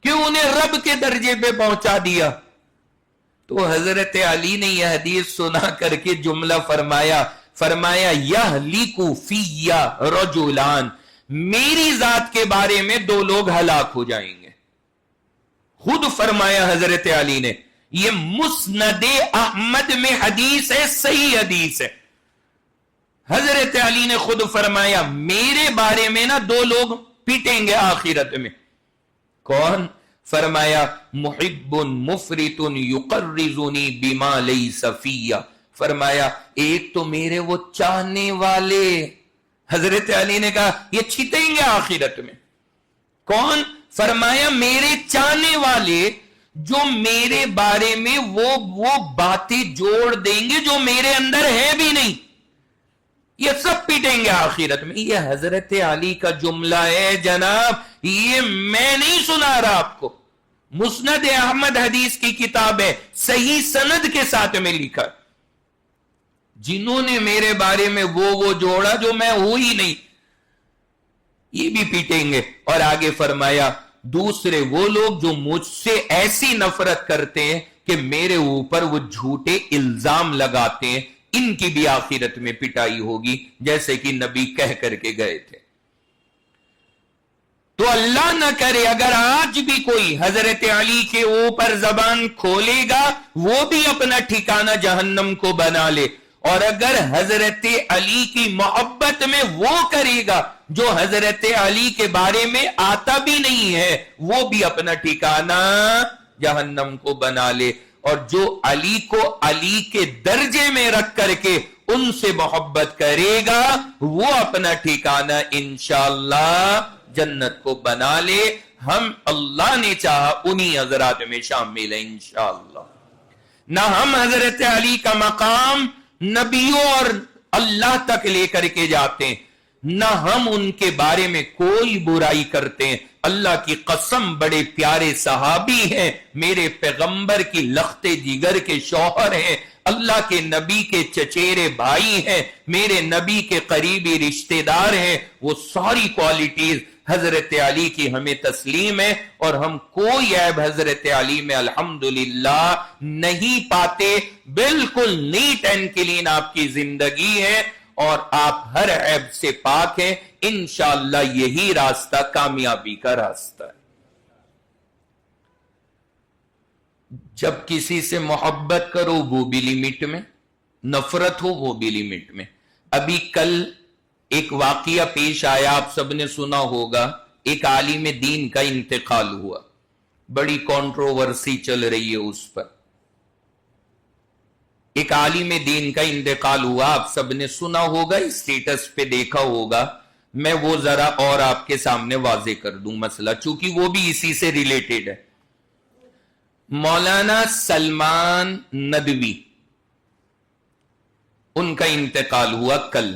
کہ انہیں رب کے درجے پہ پہنچا دیا۔ تو حضرت علی نے یہ حدیث سنا کر کے جملہ فرمایا یہلک فی رجلان، میری ذات کے بارے میں دو لوگ ہلاک ہو جائیں گے۔ خود فرمایا حضرت علی نے، یہ مسند احمد میں حدیث ہے، صحیح حدیث ہے۔ حضرت علی نے خود فرمایا میرے بارے میں نا دو لوگ پیٹیں گے آخرت میں۔ کون؟ فرمایا محب مفرط یقرزنی بما لیس فی، فرمایا ایک تو میرے وہ چاہنے والے، حضرت علی نے کہا یہ چھتیں گے آخرت میں۔ کون؟ فرمایا میرے چاہنے والے جو میرے بارے میں وہ باتیں جوڑ دیں گے جو میرے اندر ہے بھی نہیں، یہ سب پیٹیں گے آخرت میں۔ یہ حضرت علی کا جملہ ہے جناب، یہ میں نہیں سنا رہا آپ کو، مسند احمد حدیث کی کتاب ہے، صحیح سند کے ساتھ میں لکھا، جنہوں نے میرے بارے میں وہ جوڑا جو میں ہوں ہی نہیں، یہ بھی پیٹیں گے۔ اور آگے فرمایا دوسرے وہ لوگ جو مجھ سے ایسی نفرت کرتے ہیں کہ میرے اوپر وہ جھوٹے الزام لگاتے ہیں، ان کی بھی آخرت میں پٹائی ہوگی، جیسے کہ نبی کہہ کر کے گئے تھے۔ تو اللہ نہ کرے اگر آج بھی کوئی حضرت علی کے اوپر زبان کھولے گا وہ بھی اپنا ٹھکانہ جہنم کو بنا لے، اور اگر حضرت علی کی محبت میں وہ کرے گا جو حضرت علی کے بارے میں آتا بھی نہیں ہے وہ بھی اپنا ٹھکانہ جہنم کو بنا لے، اور جو علی کو علی کے درجے میں رکھ کر کے ان سے محبت کرے گا وہ اپنا ٹھکانہ انشاءاللہ جنت کو بنا لے۔ ہم اللہ نے چاہا انہی حضرات میں شامل ہیں انشاءاللہ۔ نہ ہم حضرت علی کا مقام نبیوں اور اللہ تک لے کر کے جاتے ہیں، نہ ہم ان کے بارے میں کوئی برائی کرتے ہیں۔ اللہ کی قسم بڑے پیارے صحابی ہیں، میرے پیغمبر کی لخت جگر کے شوہر ہیں، اللہ کے نبی کے چچیرے بھائی ہیں، میرے نبی کے قریبی رشتہ دار ہیں، وہ ساری کوالٹیز حضرت علی کی ہمیں تسلیم ہے، اور ہم کوئی عیب حضرت علی میں الحمدللہ نہیں پاتے، بالکل نیٹ اینڈ کلین آپ کی زندگی ہے، اور آپ ہر عیب سے پاک ہیں۔ انشاءاللہ یہی راستہ کامیابی کا راستہ ہے۔ جب کسی سے محبت کرو وہ بھی لمٹ میں، نفرت ہو وہ بھی لمٹ میں۔ ابھی کل ایک واقعہ پیش آیا، آپ سب نے سنا ہوگا، ایک عالم دین کا انتقال ہوا، بڑی کنٹروورسی چل رہی ہے اس پر۔ ایک عالم دین کا انتقال ہوا، آپ سب نے سنا ہوگا، اسٹیٹس پہ دیکھا ہوگا، میں وہ ذرا اور آپ کے سامنے واضح کر دوں مسئلہ، چونکہ وہ بھی اسی سے ریلیٹڈ ہے۔ مولانا سلمان ندوی، ان کا انتقال ہوا کل۔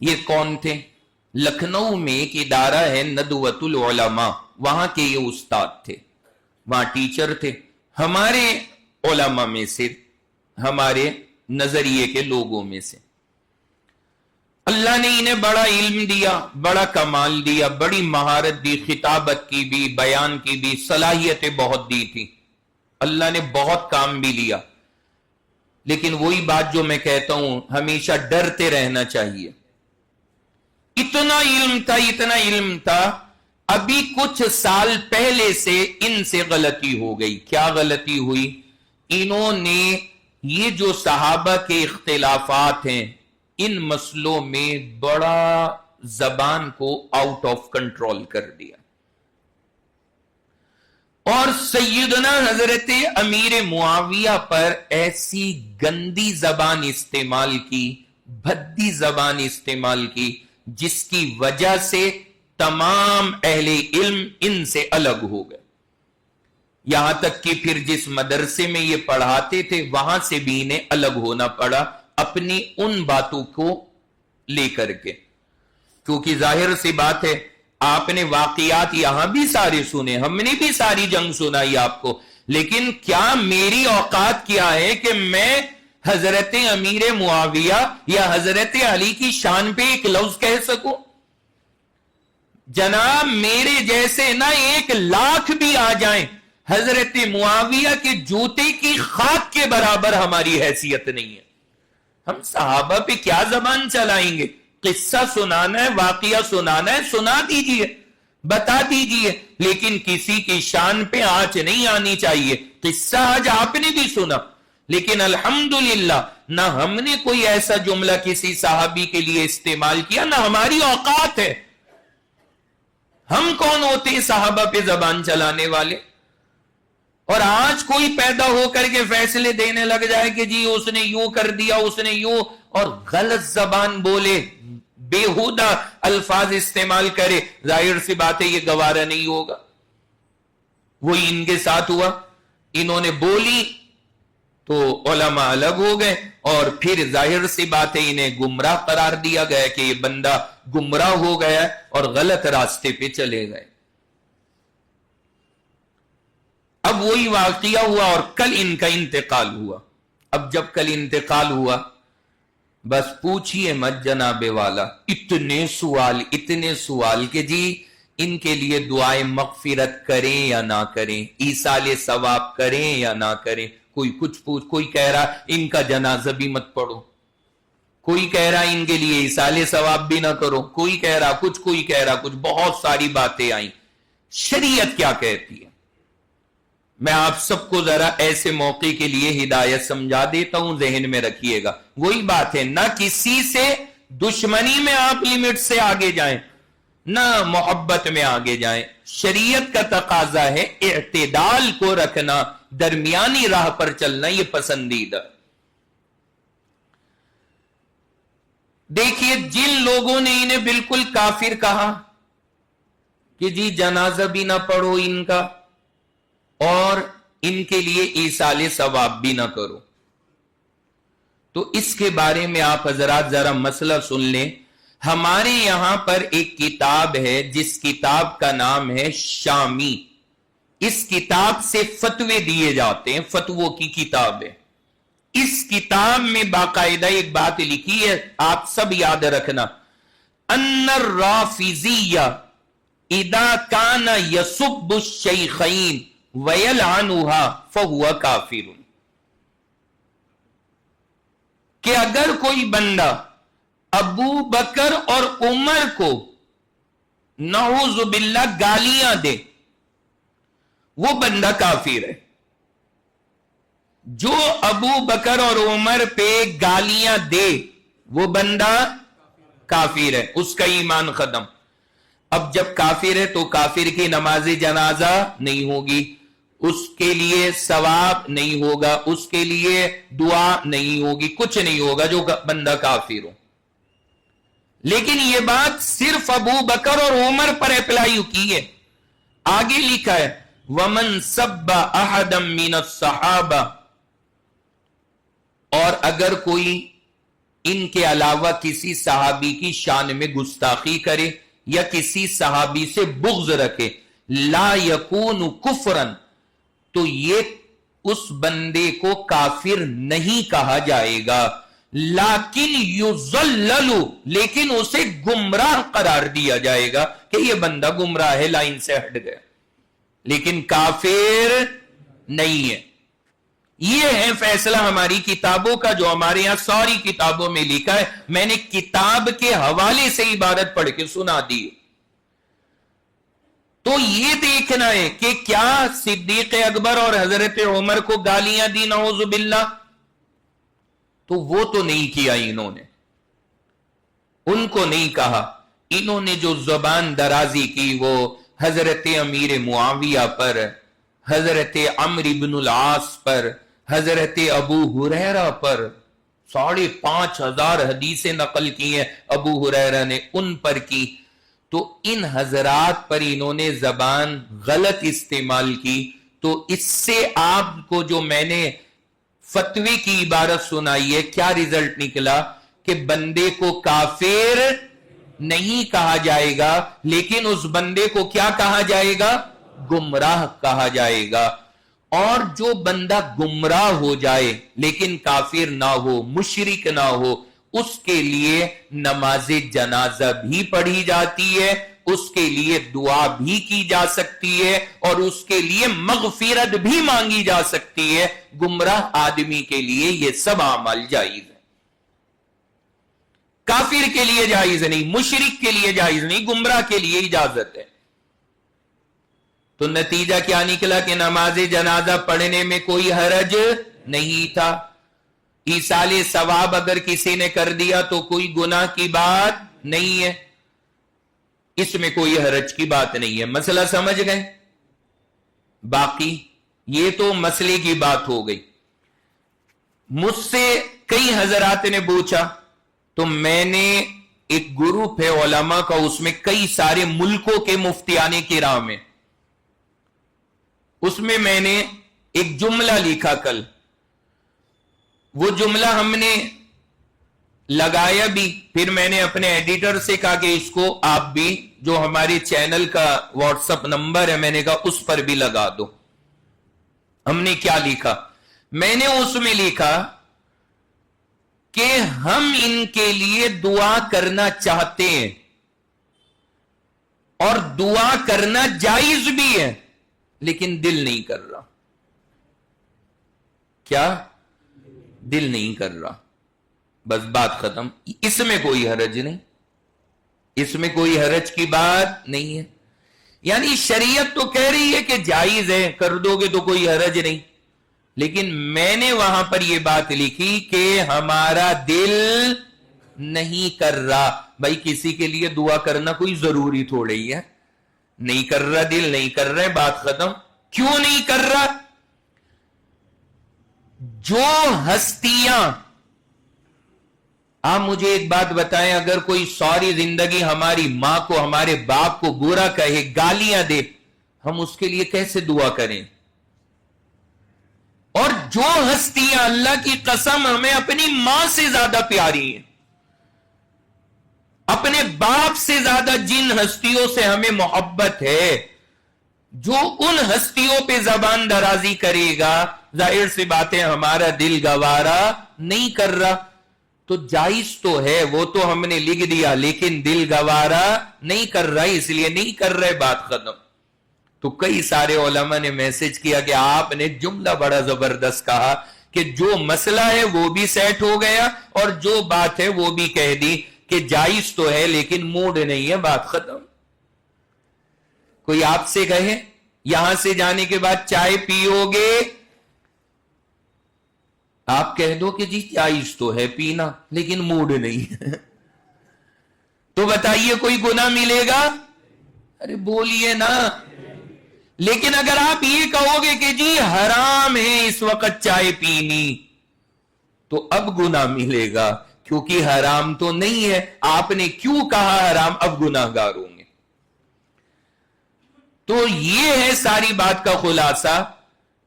یہ کون تھے؟ لکھنؤ میں ایک ادارہ ہے ندوۃ العلماء، وہاں کے یہ استاد تھے، وہاں ٹیچر تھے، ہمارے علماء میں سے، ہمارے نظریے کے لوگوں میں سے۔ اللہ نے انہیں بڑا علم دیا، بڑا کمال دیا، بڑی مہارت دی، خطابت کی بھی، بیان کی بھی، صلاحیتیں بہت دی تھی، اللہ نے بہت کام بھی لیا۔ لیکن وہی بات جو میں کہتا ہوں، ہمیشہ ڈرتے رہنا چاہیے۔ اتنا علم تھا، ابھی کچھ سال پہلے سے ان سے غلطی ہو گئی۔ کیا غلطی ہوئی؟ انہوں نے یہ جو صحابہ کے اختلافات ہیں، ان مسئلوں میں بڑا زبان کو آؤٹ آف کنٹرول کر دیا، اور سیدنا حضرت امیر معاویہ پر ایسی گندی زبان استعمال کی، بھدی زبان استعمال کی، جس کی وجہ سے تمام اہل علم ان سے الگ ہو گئے۔ یہاں تک کہ پھر جس مدرسے میں یہ پڑھاتے تھے، وہاں سے بھی انہیں الگ ہونا پڑا اپنی ان باتوں کو لے کر کے، کیونکہ ظاہر سی بات ہے، آپ نے واقعات یہاں بھی سارے سنے، ہم نے بھی ساری جنگ سنائی آپ کو، لیکن کیا میری اوقات کیا ہے کہ میں حضرت امیر معاویہ یا حضرت علی کی شان پہ ایک لفظ کہہ سکوں؟ جناب میرے جیسے نہ 1,00,000 بھی آ جائیں، حضرت معاویہ کے جوتے کی خاک کے برابر ہماری حیثیت نہیں ہے۔ ہم صحابہ پہ کیا زبان چلائیں گے؟ قصہ سنانا ہے، واقعہ سنانا ہے، سنا دیجئے، بتا دیجئے، لیکن کسی کی شان پہ آنچ نہیں آنی چاہیے۔ قصہ آج آپ نے بھی سنا، لیکن الحمدللہ نہ ہم نے کوئی ایسا جملہ کسی صحابی کے لیے استعمال کیا، نہ ہماری اوقات ہے۔ ہم کون ہوتے ہیں صحابہ پہ زبان چلانے والے؟ اور آج کوئی پیدا ہو کر کے فیصلے دینے لگ جائے کہ جی اس نے یوں کر دیا، اس نے یوں، اور غلط زبان بولے، بےہودہ الفاظ استعمال کرے، ظاہر سی بات ہے یہ گوارا نہیں ہوگا۔ وہی ان کے ساتھ ہوا، انہوں نے بولی تو علماء الگ ہو گئے، اور پھر ظاہر سی بات ہے انہیں گمراہ قرار دیا گیا کہ یہ بندہ گمراہ ہو گیا اور غلط راستے پہ چلے گئے۔ اب وہی واقعہ ہوا اور کل ان کا انتقال ہوا۔ اب جب کل انتقال ہوا، بس پوچھئے مت جناب والا، اتنے سوال کہ جی ان کے لیے دعائیں مغفرت کریں یا نہ کریں، ایصال ثواب کریں یا نہ کریں۔ کوئی کچھ پوچھ، کوئی کہہ رہا ان کا جنازہ بھی مت پڑھو، کوئی کہہ رہا ان کے لیے ایصال ثواب بھی نہ کرو، کوئی کہہ رہا کچھ، کوئی کہہ رہا کچھ، بہت ساری باتیں آئیں۔ شریعت کیا کہتی ہے؟ میں آپ سب کو ذرا ایسے موقع کے لیے ہدایت سمجھا دیتا ہوں، ذہن میں رکھیے گا۔ وہی بات ہے، نہ کسی سے دشمنی میں آپ لمٹ سے آگے جائیں، نہ محبت میں آگے جائیں۔ شریعت کا تقاضا ہے اعتدال کو رکھنا، درمیانی راہ پر چلنا، یہ پسندیدہ۔ دیکھیے جن لوگوں نے انہیں بالکل کافر کہا کہ جی جنازہ بھی نہ پڑھو ان کا، اور ان کے لیے ایصال ثواب بھی نہ کرو، تو اس کے بارے میں آپ حضرات ذرا مسئلہ سن لیں۔ ہمارے یہاں پر ایک کتاب ہے جس کتاب کا نام ہے شامی، اس کتاب سے فتوے دیے جاتے ہیں، فتووں کی کتاب ہے۔ اس کتاب میں باقاعدہ ایک بات لکھی ہے، آپ سب یاد رکھنا، ان الرافضی اذا کان یسب الشیخین وَيَلْعَنُهَا فَهُوَ كَافِرٌ، کہ اگر کوئی بندہ ابو بکر اور عمر کو نعوذ باللہ گالیاں دے، وہ بندہ کافر ہے۔ جو ابو بکر اور عمر پہ گالیاں دے وہ بندہ کافر ہے، اس کا ایمان ختم۔ اب جب کافر ہے تو کافر کی نماز جنازہ نہیں ہوگی، اس کے لیے ثواب نہیں ہوگا، اس کے لیے دعا نہیں ہوگی، کچھ نہیں ہوگا جو بندہ کافر ہو. لیکن یہ بات صرف ابو بکر اور عمر پر اپلائی کی ہے. آگے لکھا ہے وَمَن سَبَّ أَحَدًا مِّنَ الصَّحَابَةِ، اور اگر کوئی ان کے علاوہ کسی صحابی کی شان میں گستاخی کرے یا کسی صحابی سے بغض رکھے، لا یکون کفرن، تو یہ اس بندے کو کافر نہیں کہا جائے گا، لیکن یضلل، لیکن اسے گمراہ قرار دیا جائے گا کہ یہ بندہ گمراہ ہے، لائن سے ہٹ گیا، لیکن کافر نہیں ہے. یہ ہے فیصلہ ہماری کتابوں کا جو ہمارے یہاں ساری کتابوں میں لکھا ہے. میں نے کتاب کے حوالے سے عبارت پڑھ کے سنا دی. تو یہ دیکھنا ہے کہ کیا صدیق اکبر اور حضرت عمر کو گالیاں دی نعوذ باللہ؟ تو وہ تو نہیں کیا انہوں نے، ان کو نہیں کہا. انہوں نے جو زبان درازی کی وہ حضرت امیر معاویہ پر، حضرت عمرو بن العاص پر، حضرت ابو ہریرہ پر 5,500 حدیثیں نقل کی ہیں ابو ہریرہ نے، ان پر کی. تو ان حضرات پر انہوں نے زبان غلط استعمال کی. تو اس سے آپ کو جو میں نے فتوی کی عبارت سنائی ہے، کیا رزلٹ نکلا؟ کہ بندے کو کافر نہیں کہا جائے گا، لیکن اس بندے کو کیا کہا جائے گا؟ گمراہ کہا جائے گا. اور جو بندہ گمراہ ہو جائے لیکن کافر نہ ہو، مشرک نہ ہو، اس کے لیے نماز جنازہ بھی پڑھی جاتی ہے، اس کے لیے دعا بھی کی جا سکتی ہے، اور اس کے لیے مغفرت بھی مانگی جا سکتی ہے. گمراہ آدمی کے لیے یہ سب اعمال جائز ہے. کافر کے لیے جائز نہیں، مشرک کے لیے جائز نہیں، گمراہ کے لیے اجازت ہے. تو نتیجہ کیا نکلا کہ نماز جنازہ پڑھنے میں کوئی حرج نہیں تھا. ایصال ثواب اگر کسی نے کر دیا تو کوئی گناہ کی بات نہیں ہے، اس میں کوئی حرج کی بات نہیں ہے. مسئلہ سمجھ گئے؟ باقی یہ تو مسئلے کی بات ہو گئی. مجھ سے کئی حضرات نے پوچھا، تو میں نے ایک گروپ ہے علماء کا، اس میں کئی سارے ملکوں کے مفتیان کرام ہیں، اس میں نے ایک جملہ لکھا کل. وہ جملہ ہم نے لگایا بھی، پھر میں نے اپنے ایڈیٹر سے کہا کہ اس کو آپ بھی، جو ہمارے چینل کا واٹس ایپ نمبر ہے، میں نے کہا اس پر بھی لگا دو. ہم نے کیا لکھا؟ میں نے اس میں لکھا کہ ہم ان کے لیے دعا کرنا چاہتے ہیں اور دعا کرنا جائز بھی ہے، لیکن دل نہیں کر رہا. کیا؟ دل نہیں کر رہا. بس بات ختم. اس میں کوئی حرج نہیں، اس میں کوئی حرج کی بات نہیں ہے. یعنی شریعت تو کہہ رہی ہے کہ جائز ہے، کر دو گے تو کوئی حرج نہیں، لیکن میں نے وہاں پر یہ بات لکھی کہ ہمارا دل نہیں کر رہا. بھائی کسی کے لیے دعا کرنا کوئی ضروری تھوڑی ہے. نہیں کر رہا، دل نہیں کر رہا، بات ختم. کیوں نہیں کر رہا؟ جو ہستیاں، آپ مجھے ایک بات بتائیں، اگر کوئی ساری زندگی ہماری ماں کو، ہمارے باپ کو برا کہے، گالیاں دے، ہم اس کے لیے کیسے دعا کریں؟ اور جو ہستیاں اللہ کی قسم ہمیں اپنی ماں سے زیادہ پیاری ہیں، اپنے باپ سے زیادہ جن ہستیوں سے ہمیں محبت ہے، جو ان ہستیوں پہ زبان درازی کرے گا، ظاہر سی بات ہے ہمارا دل گوارا نہیں کر رہا. تو جائز تو ہے، وہ تو ہم نے لکھ دیا، لیکن دل گوارا نہیں کر رہا، اس لیے نہیں کر رہے، بات ختم. تو کئی سارے علماء نے میسج کیا کہ آپ نے جملہ بڑا زبردست کہا کہ جو مسئلہ ہے وہ بھی سیٹ ہو گیا، اور جو بات ہے وہ بھی کہہ دی کہ جائز تو ہے لیکن موڈ نہیں ہے، بات ختم. کوئی آپ سے کہے یہاں سے جانے کے بعد چائے پیو گے، آپ کہہ دو کہ جی جائز تو ہے پینا لیکن موڈ نہیں ہے، تو بتائیے کوئی گناہ ملے گا؟ ارے بولیے نا. لیکن اگر آپ یہ کہوگے کہ جی حرام ہے اس وقت چائے پینی، تو اب گناہ ملے گا، کیونکہ حرام تو نہیں ہے، آپ نے کیوں کہا حرام، اب گناہ گار ہوں گے۔ تو یہ ہے ساری بات کا خلاصہ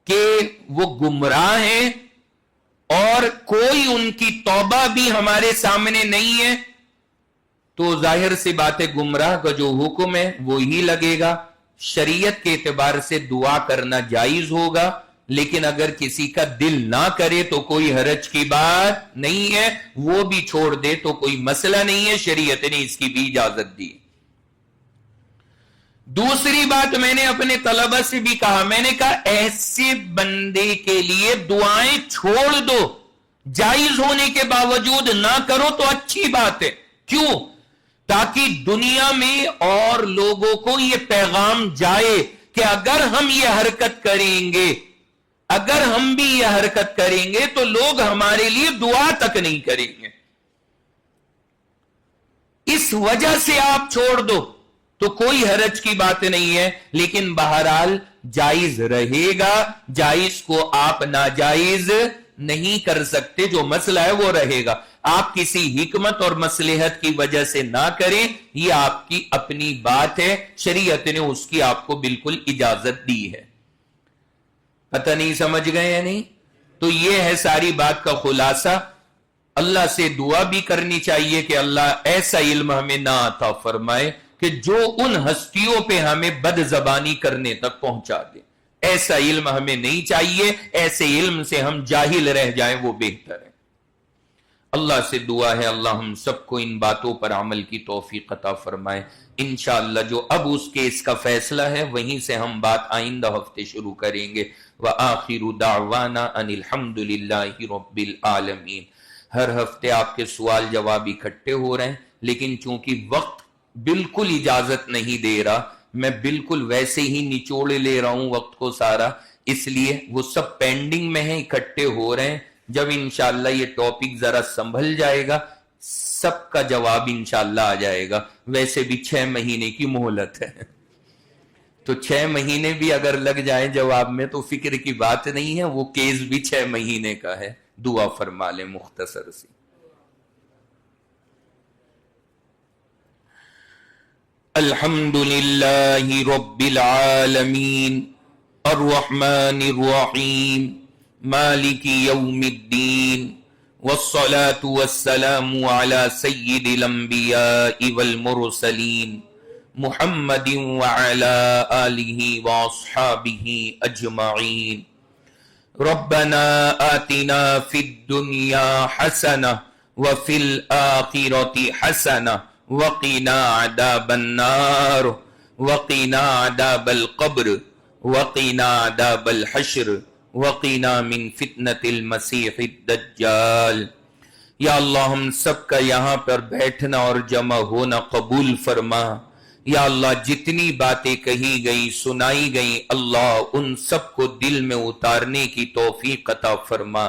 کہ وہ گمراہ ہیں اور کوئی ان کی توبہ بھی ہمارے سامنے نہیں ہے، تو ظاہر سی بات ہے گمراہ کا جو حکم ہے وہی لگے گا۔ شریعت کے اعتبار سے دعا کرنا جائز ہوگا، لیکن اگر کسی کا دل نہ کرے تو کوئی حرج کی بات نہیں ہے، وہ بھی چھوڑ دے تو کوئی مسئلہ نہیں ہے، شریعت نے اس کی بھی اجازت دی۔ دوسری بات میں نے اپنے طلبہ سے بھی کہا، میں نے کہا ایسے بندے کے لیے دعائیں چھوڑ دو، جائز ہونے کے باوجود نہ کرو تو اچھی بات ہے۔ کیوں؟ تاکہ دنیا میں اور لوگوں کو یہ پیغام جائے کہ اگر ہم یہ حرکت کریں گے، اگر ہم بھی یہ حرکت کریں گے تو لوگ ہمارے لیے دعا تک نہیں کریں گے، اس وجہ سے آپ چھوڑ دو تو کوئی حرج کی بات نہیں ہے، لیکن بہرحال جائز رہے گا، جائز کو آپ ناجائز نہیں کر سکتے، جو مسئلہ ہے وہ رہے گا۔ آپ کسی حکمت اور مصلحت کی وجہ سے نہ کریں، یہ آپ کی اپنی بات ہے، شریعت نے اس کی آپ کو بالکل اجازت دی ہے۔ پتہ نہیں سمجھ گئے یا نہیں؟ تو یہ ہے ساری بات کا خلاصہ۔ اللہ سے دعا بھی کرنی چاہیے کہ اللہ ایسا علم ہمیں نہ عطا فرمائے کہ جو ان ہستیوں پہ ہمیں بد زبانی کرنے تک پہنچا دے، ایسا علم ہمیں نہیں چاہیے، ایسے علم سے ہم جاہل رہ جائیں وہ بہتر ہے۔ اللہ سے دعا ہے اللہ ہم سب کو ان باتوں پر عمل کی توفیق عطا فرمائے۔ انشاءاللہ جو اب اس کیس کا فیصلہ ہے وہیں سے ہم بات آئندہ ہفتے شروع کریں گے۔ وآخر دعوانا ان الحمد للہ رب العالمین۔ ہر ہفتے آپ کے سوال جواب اکٹھے ہو رہے ہیں، لیکن چونکہ وقت بالکل اجازت نہیں دے رہا، میں بالکل ویسے ہی نچوڑ لے رہا ہوں وقت کو سارا، اس لیے وہ سب پینڈنگ میں ہیں، اکٹھے ہو رہے ہیں۔ جب انشاءاللہ یہ ٹاپک ذرا سنبھل جائے گا سب کا جواب انشاءاللہ آ جائے گا۔ ویسے بھی 6 مہینے کی مہلت ہے، تو 6 مہینے بھی اگر لگ جائیں جواب میں تو فکر کی بات نہیں ہے، وہ کیس بھی 6 مہینے کا ہے۔ دعا فرما لیں مختصر سی۔ الحمد للہ رب العالمین الرحمن الرحیم مالک یوم الدین والصلاة والسلام على سید الانبیاء والمرسلین محمد وعلى آلہ واصحابہ اجمعین۔ ربنا آتنا فی الدنیا حسنہ وفی الآخرۃ حسنہ وقنا عذاب النار وقنا عذاب القبر وقنا عذاب الحشر وقنا من فتنة المسیح الدجال۔ یا اللہ ہم سب کا یہاں پر بیٹھنا اور جمع ہونا قبول فرما۔ یا اللہ جتنی باتیں کہی گئی سنائی گئی اللہ ان سب کو دل میں اتارنے کی توفیق عطا فرما۔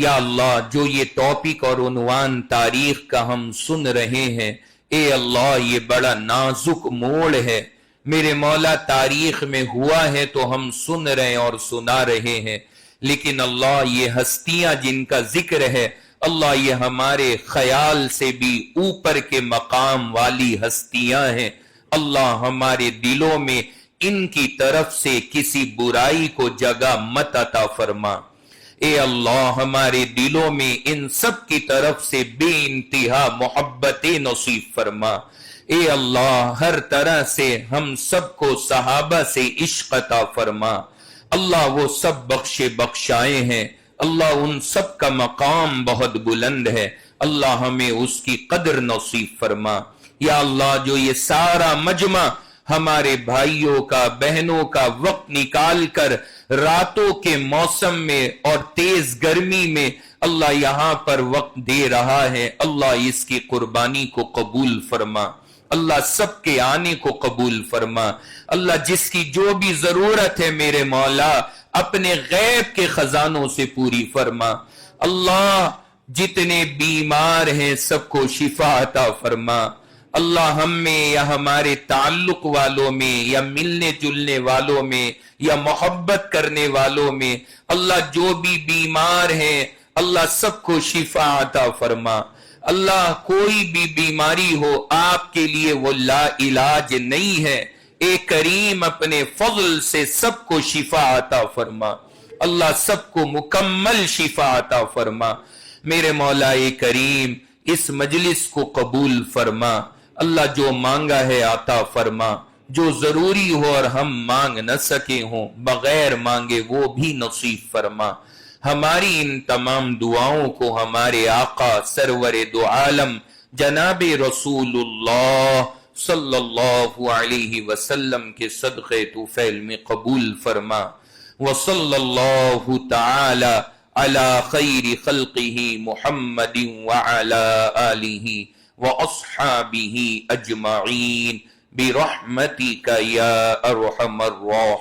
یا اللہ جو یہ ٹاپک اور عنوان تاریخ کا ہم سن رہے ہیں، اے اللہ یہ بڑا نازک موڑ ہے میرے مولا، تاریخ میں ہوا ہے تو ہم سن رہے ہیں اور سنا رہے ہیں، لیکن اللہ یہ ہستیاں جن کا ذکر ہے اللہ یہ ہمارے خیال سے بھی اوپر کے مقام والی ہستیاں ہیں۔ اللہ ہمارے دلوں میں ان کی طرف سے کسی برائی کو جگہ مت عطا فرما۔ اے اللہ ہمارے دلوں میں ان سب کی طرف سے بے انتہا محبت نصیب فرما۔ اے اللہ ہر طرح سے ہم سب کو صحابہ سے عشق عطا فرما۔ اللہ وہ سب بخشے بخشائے ہیں، اللہ ان سب کا مقام بہت بلند ہے، اللہ ہمیں اس کی قدر نصیب فرما۔ یا اللہ جو یہ سارا مجمع ہمارے بھائیوں کا بہنوں کا وقت نکال کر راتوں کے موسم میں اور تیز گرمی میں اللہ یہاں پر وقت دے رہا ہے، اللہ اس کی قربانی کو قبول فرما، اللہ سب کے آنے کو قبول فرما۔ اللہ جس کی جو بھی ضرورت ہے میرے مولا اپنے غیب کے خزانوں سے پوری فرما۔ اللہ جتنے بیمار ہیں سب کو شفا عطا فرما۔ اللہ ہم میں یا ہمارے تعلق والوں میں یا ملنے جلنے والوں میں یا محبت کرنے والوں میں اللہ جو بھی بیمار ہیں اللہ سب کو شفا عطا فرما۔ اللہ کوئی بھی بیماری ہو آپ کے لیے وہ لا علاج نہیں ہے، اے کریم اپنے فضل سے سب کو شفا عطا فرما۔ اللہ سب کو مکمل شفا عطا فرما۔ میرے مولا کریم اس مجلس کو قبول فرما۔ اللہ جو مانگا ہے عطا فرما، جو ضروری ہو اور ہم مانگ نہ سکے ہوں بغیر مانگے وہ بھی نصیب فرما۔ ہماری ان تمام دعاؤں کو ہمارے آقا سرور دو عالم جناب رسول اللہ صلی اللہ علیہ وسلم کے صدقے طفیل میں قبول فرما۔ وصلی اللہ تعالی علی خیر خلقہ محمد وعلی آلہ وأصحابه أجمعين برحمتك يا أرحم الراحمين۔